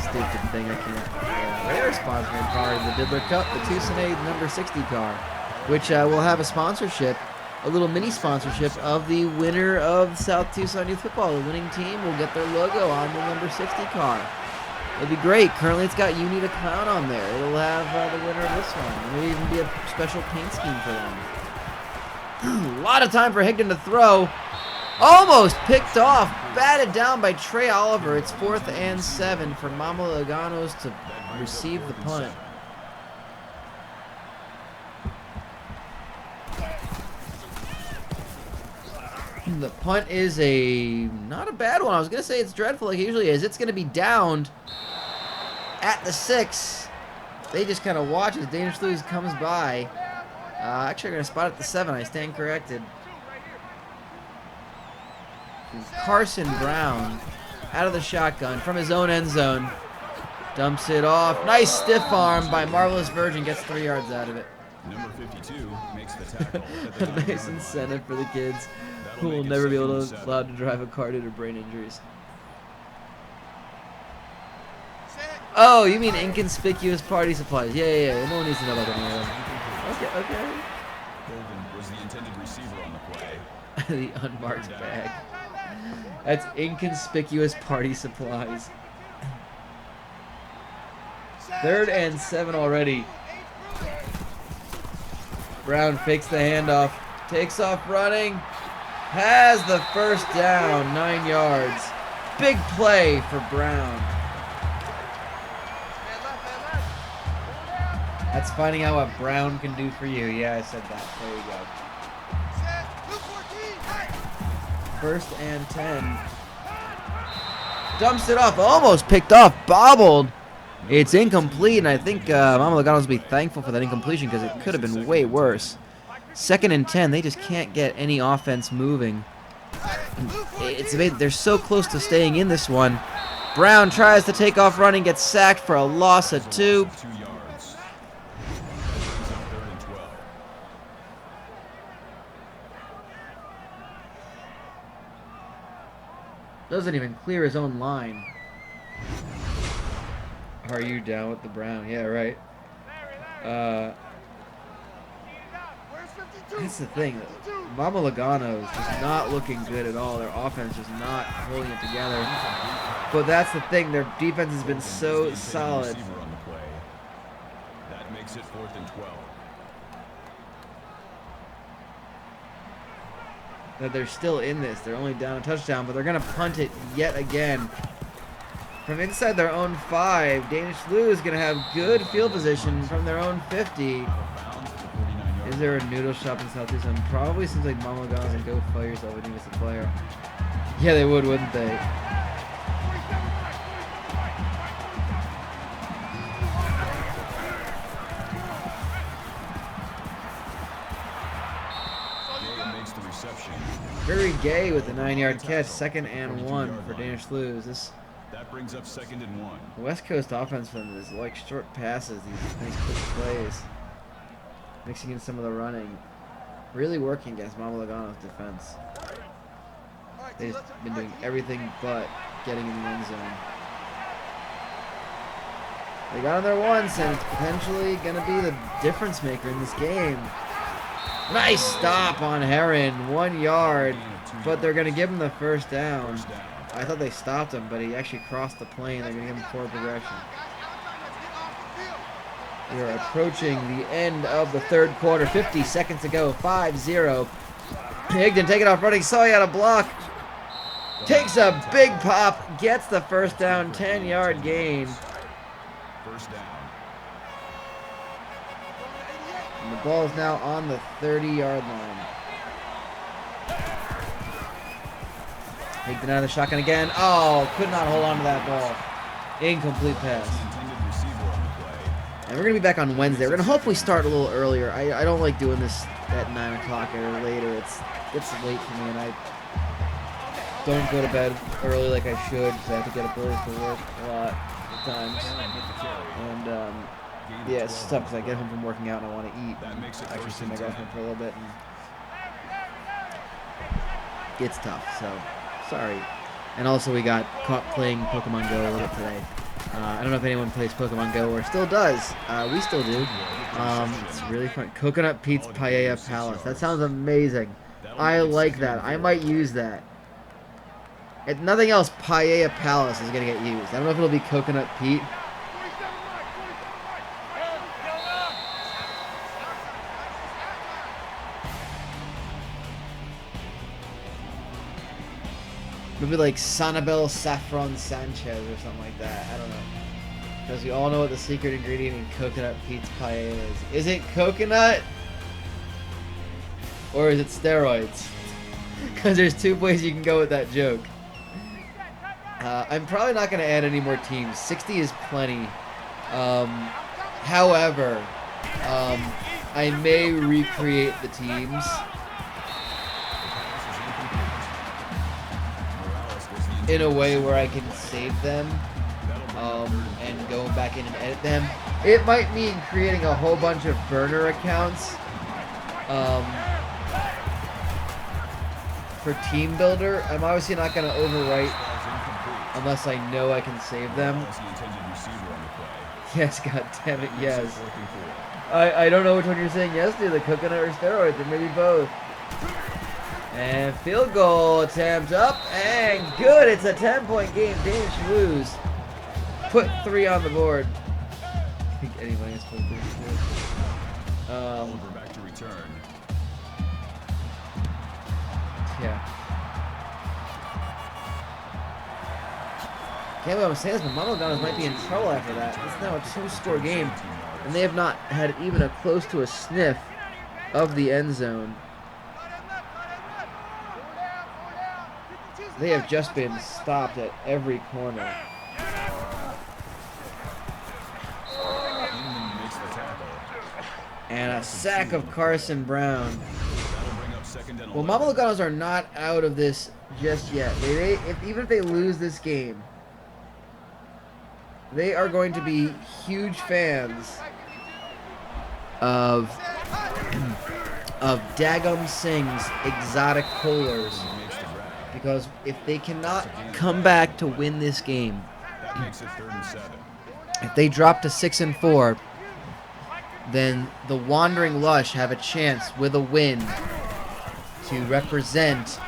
stupid thing I can't. They're sponsoring part of the Diddler Cup, the Tucsonade number 60 car, which will have a sponsorship, a little mini sponsorship of the winner of South Tucson Youth Football. The winning team will get their logo on the number 60 car. It'll be great. Currently, it's got You Need a Clown on there. It'll have the winner of this one. Maybe even be a special paint scheme for them. A lot of time for Higdon to throw. Almost picked off. Batted down by Trey Oliver. It's 4th and 7 for Mama Lugano's to receive the punt. The punt is not a bad one. I was going to say it's dreadful like it usually is. It's going to be downed at the 6. They just kind of watch as Danish Lose comes by. Actually, I'm going to spot at the 7. I stand corrected. Carson Brown out of the shotgun from his own end zone. Dumps it off. Nice stiff arm by Marvelous Virgin. Gets 3 yards out of it. Number 52 makes the tackle. A nice incentive for the kids who will never be allowed to drive a car due to brain injuries. Oh, you mean inconspicuous party supplies? Yeah. No one needs to know about them. Okay. Golden was the intended receiver on the play. The unmarked bag. That's inconspicuous party supplies. 3rd and 7 already. Brown fakes the handoff. Takes off running. has the first down, 9 yards. Big play for Brown. That's finding out what Brown can do for you. Yeah, I said that. There you go. First and 10. Dumps it off. Almost picked off. Bobbled. It's incomplete, and I think Mama Lugano's will be thankful for that incompletion because it could have been way worse. Second and 10. They just can't get any offense moving. It's amazing. They're so close to staying in this one. Brown tries to take off running, gets sacked for a loss of 2. 2 yards. Third and 12. Doesn't even clear his own line. Are you down with the Brown? Yeah, right. That's the thing. Mama Lugano is just not looking good at all. Their offense is not holding it together. But that's the thing. Their defense has been so solid. Receiver on the play. That makes it 4th and 12. That they're still in this. They're only down a touchdown, but they're going to punt it yet again. From inside their own 5, Danish Lou is going to have good field position from their own 50. Is there a noodle shop in South Tucson? Probably seems like Mama Lugano's and Go Fight Yourself would need us a player. Yeah, they would, wouldn't they? Makes the reception. Very Gay with the 9-yard catch. 2nd and 1 for Danish Lou. That brings up 2nd and 1. The West Coast offense for them is like short passes, these quick plays. Mixing in some of the running. Really working against Mama Lugano's defense. They've been doing everything but getting in the end zone. They got on there once, and it's potentially going to be the difference maker in this game. Nice stop on Heron. 1 yard, but they're going to give him the first down. I thought they stopped him, but he actually crossed the plane. They're going to give him forward progression. We are approaching the end of the third quarter. 50 seconds to go. 5-0. Higdon taking off running. Saw he had a block. Takes a big pop. Gets the first down. 10-yard gain. First down. And the ball is now on the 30-yard line. Higdon out of the shotgun again. Oh, could not hold on to that ball. Incomplete pass. And we're going to be back on Wednesday. We're going to hopefully start a little earlier. I don't like doing this at 9 o'clock or later. It's late for me, and I don't go to bed early like I should because I have to get up early for work a lot of times. And, yeah, it's tough because I get home from working out and I want to eat. I actually see my girlfriend for a little bit. And it's tough, so sorry. And also we got caught playing Pokemon Go a little bit today. I don't know if anyone plays Pokemon Go or still does. We still do. It's really fun. Coconut Pete's Paella Palace. That sounds amazing. I like that. I might use that. If nothing else, Paella Palace is going to get used. I don't know if it'll be Coconut Pete. Maybe like Sanabel Saffron Sanchez or something like that. I don't know. Because we all know what the secret ingredient in Coconut Pete's Paella is. Is it coconut? Or is it steroids? Because there's 2 ways you can go with that joke. I'm probably not going to add any more teams. 60 is plenty. However, I may recreate the teams. In a way where I can save them and go back in and edit them. It might mean creating a whole bunch of burner accounts for Team Builder. I'm obviously not going to overwrite unless I know I can save them. Yes, god damn it, yes. I don't know which one you're saying yes to, the coconut or steroids, or maybe both. And field goal attempt up and good. It's a 10-point game. Danish lose. Put 3 on the board. I think anybody has put 3. Oliver back to return. Yeah. Can't believe I'm saying this, but Mama Lugano's might be in trouble after that. It's now a 2-score game, and they have not had even a close to a sniff of the end zone. They have just been stopped at every corner. Makes the tackle. And a sack of Carson Brown. That'll bring up second and Well, 11. Mama Luganos are not out of this just yet. Even if they lose this game, they are going to be huge fans of Dagum Singh's exotic polars. Because if they cannot come back to win this game, That makes it 3rd and 7. if they drop to 6-4, then the Wandering Lush have a chance with a win to represent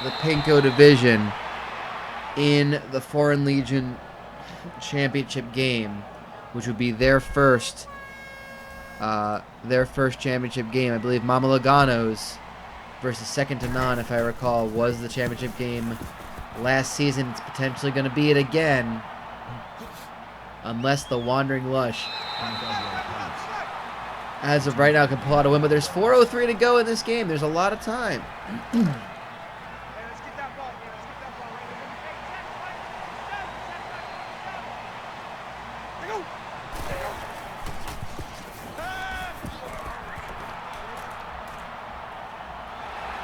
the Pinko division in the Foreign Legion championship game, which would be their first championship game. I believe Mama Lugano's versus Second to None, if I recall, was the championship game last season. It's potentially going to be it again, unless the Wandering Lush, as of right now, can pull out a win. But there's 4:03 to go in this game. There's a lot of time.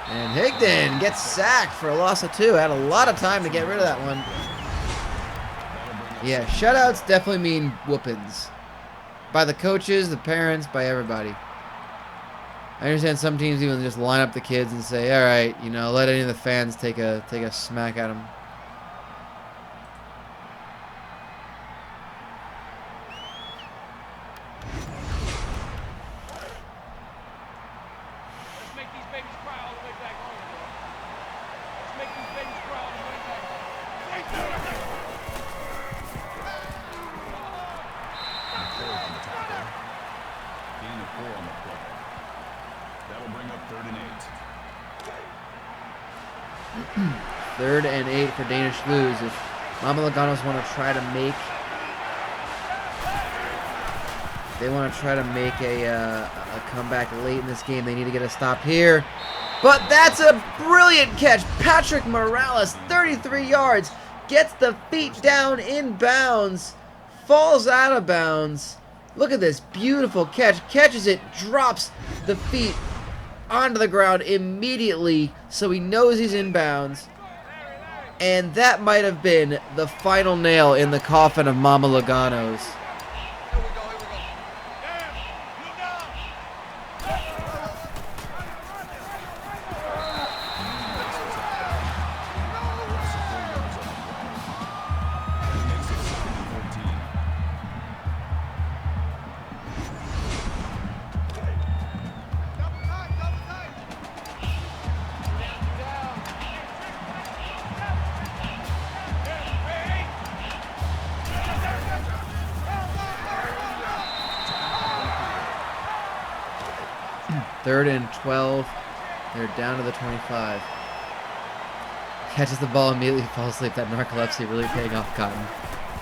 And Higdon gets sacked for a loss of 2. Had a lot of time to get rid of that one. Yeah, shutouts definitely mean whoopings. By the coaches, the parents, by everybody. I understand some teams even just line up the kids and say, all right, you know, let any of the fans take a smack at them. Gain of 4 on the play. That'll bring up 3rd and 8. 3rd and 8 for Danish Lose. If Mama Luganos want to try to make, a comeback late in this game, they need to get a stop here. But that's a brilliant catch. Patrick Morales, 33 yards, gets the feet down in bounds, falls out of bounds. Look at this beautiful catch. Catches it, drops the feet onto the ground immediately, so he knows he's in bounds. And that might have been the final nail in the coffin of Mama Lugano's. Third and 12. They're down to the 25. Catches the ball immediately, falls asleep. That narcolepsy really paying off, Cotton.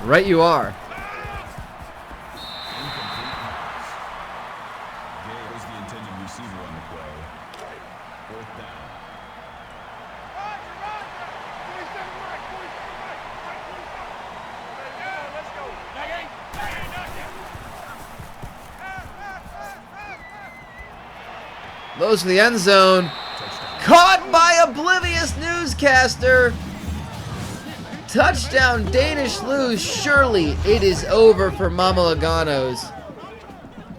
Right you are. Gay was the intended receiver on the play. 4th down. Those for the end zone. Caught by oblivious newscaster. Touchdown, Danish Lose. Surely it is over for Mama Lugano's.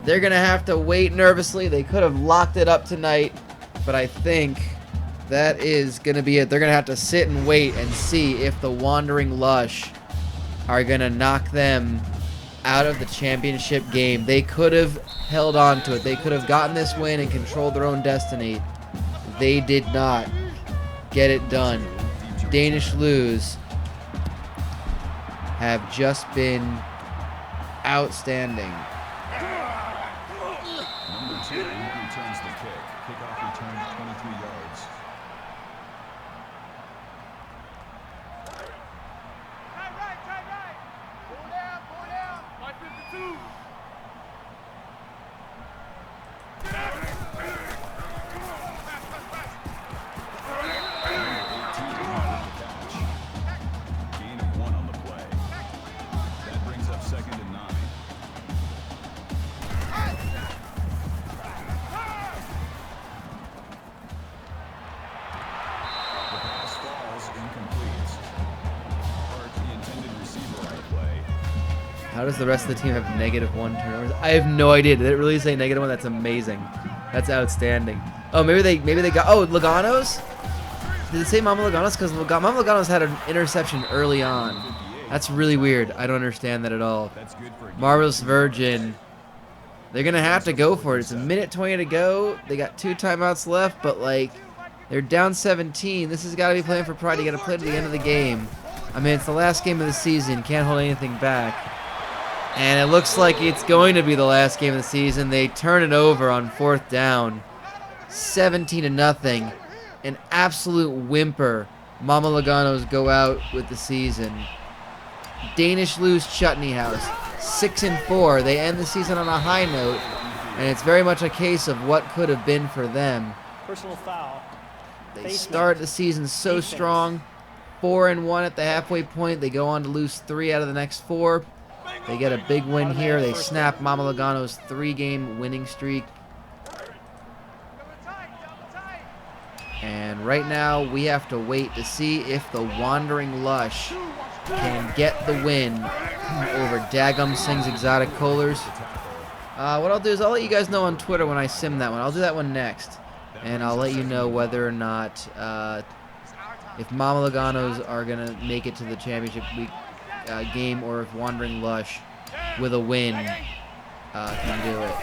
They're going to have to wait nervously. They could have locked it up tonight, but I think that is going to be it. They're going to have to sit and wait and see if the Wandering Lush are going to knock them out of the championship game. They could have held on to it. They could have gotten this win and controlled their own destiny. They did not get it done. Danish Lose have just been outstanding. Number 2 returns the kick. Kickoff returns 23 yards. How does the rest of the team have -1 turnovers? I have no idea. Did it really say -1? That's amazing. That's outstanding. Oh, maybe they got. Oh, Lugano's. Did it say Mama Lugano's? Because Mama Lugano's had an interception early on. That's really weird. I don't understand that at all. Marvelous Virgin. They're gonna have to go for it. It's a minute 20 to go. They got 2 timeouts left, but like, they're down 17. This has got to be playing for pride. You got to play to the end of the game. I mean, it's the last game of the season. Can't hold anything back. And it looks like it's going to be the last game of the season. They turn it over on 4th down. 17-0. An absolute whimper. Mama Lugano's go out with the season. Danish lose Chutney House. 6-4. They end the season on a high note. And it's very much a case of what could have been for them. Personal foul. They start the season so strong. 4-1 at the halfway point. They go on to lose 3 out of the next 4. They get a big win here. They snap Mama Lugano's 3-game winning streak. And right now, we have to wait to see if the Wandering Lush can get the win over Dagum Singh's Exotic Colors. What I'll do is I'll let you guys know on Twitter when I sim that one. I'll do that one next. And I'll let you know whether or not if Mama Lugano's are going to make it to the championship week game, or if Wandering Lush with a win can do it.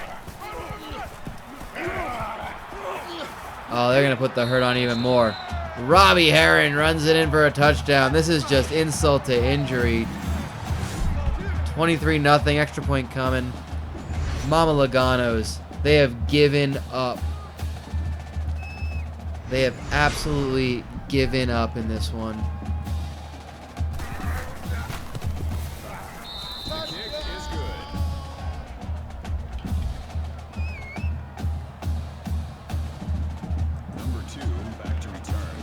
Oh, they're going to put the hurt on even more. Robbie Heron runs it in for a touchdown. This is just insult to injury. 23-0, extra point coming. Mama Lugano's, they have given up. They have absolutely given up in this one. The kick is good. Number 2 back to return.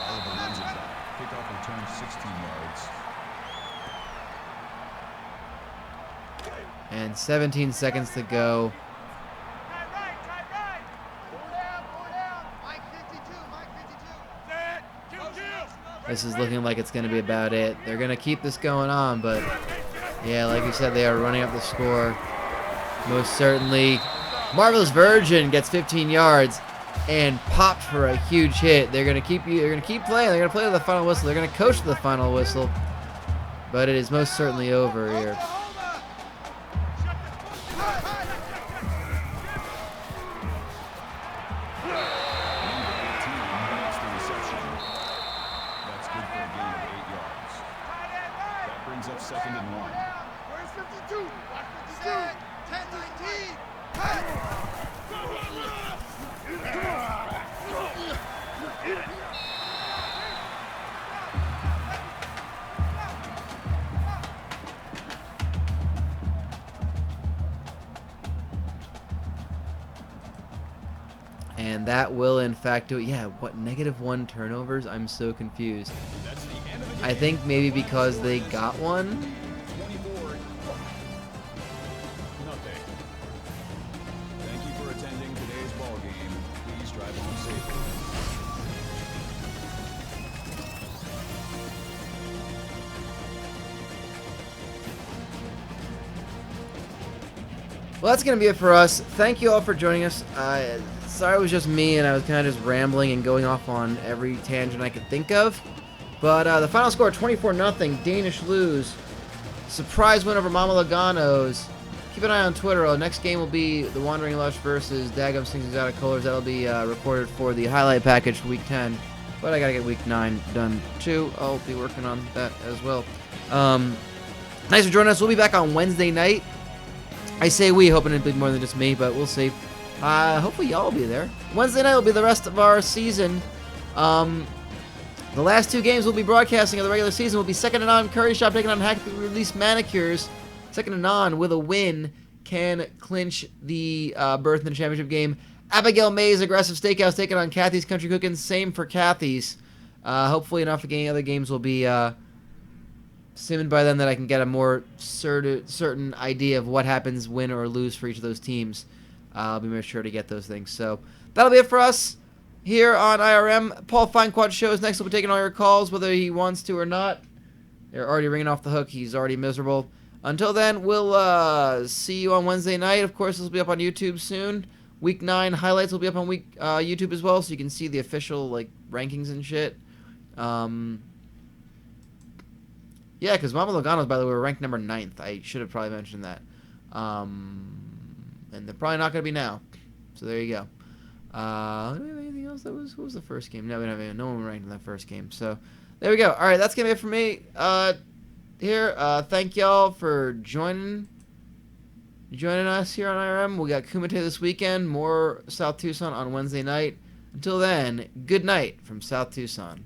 Oliver runs it back. Kickoff return 16 yards. And 17 seconds to go. This is looking like it's going to be about it. They're going to keep this going on, but yeah, like you said, they are running up the score. Most certainly. Marvelous Virgin gets 15 yards and popped for a huge hit. They're going to keep playing. They're going to play to the final whistle. They're going to coach to the final whistle. But it is most certainly over here. Up 2nd and 1. Where's 52? 52. 10-19. And that will, in fact, do it. Yeah, what, -1 turnovers? I'm so confused. That's the end of the I think maybe because they got one. 24. Nothing. Thank you for attending today's ball game. Please drive home safely. Well, that's going to be it for us. Thank you all for joining us. Sorry it was just me and I was kind of just rambling and going off on every tangent I could think of. But the final score, 24-0. Danish lose. Surprise win over Mama Lugano's. Keep an eye on Twitter. Our next game will be the Wandering Lush versus Dagum Singh's Exotic Colors. That'll be recorded for the highlight package for Week 10. But I got to get Week 9 done too. I'll be working on that as well. Thanks for joining us. We'll be back on Wednesday night. I say we, hoping it'll be more than just me, but we'll see. Hopefully y'all will be there. Wednesday night will be the rest of our season. The last 2 games we'll be broadcasting of the regular season will be 2nd and On Curry Shop taking on Happy Release Manicures. 2nd and On with a win can clinch the berth in the championship game. Abigail May's Aggressive Steakhouse taking on Kathy's Country Cooking. Same for Kathy's. Hopefully enough of the other games will be simmed by then that I can get a more certain idea of what happens, win or lose for each of those teams. I'll be sure to get those things. So that'll be it for us here on IRM. Paul Finequad Show is next. We'll be taking all your calls, whether he wants to or not. They're already ringing off the hook. He's already miserable. Until then, we'll see you on Wednesday night. Of course, this will be up on YouTube soon. Week 9 highlights will be up on YouTube as well, so you can see the official like rankings and shit. Yeah, because Mama Lugano's, by the way, were ranked number 9th. I should have probably mentioned that. And they're probably not going to be now. So there you go. Do we have anything else? What was the first game? No, we don't have no one ranked in that first game. So there we go. All right, that's going to be it for me. Thank y'all for joining us here on IRM. We got Kumite this weekend. More South Tucson on Wednesday night. Until then, good night from South Tucson.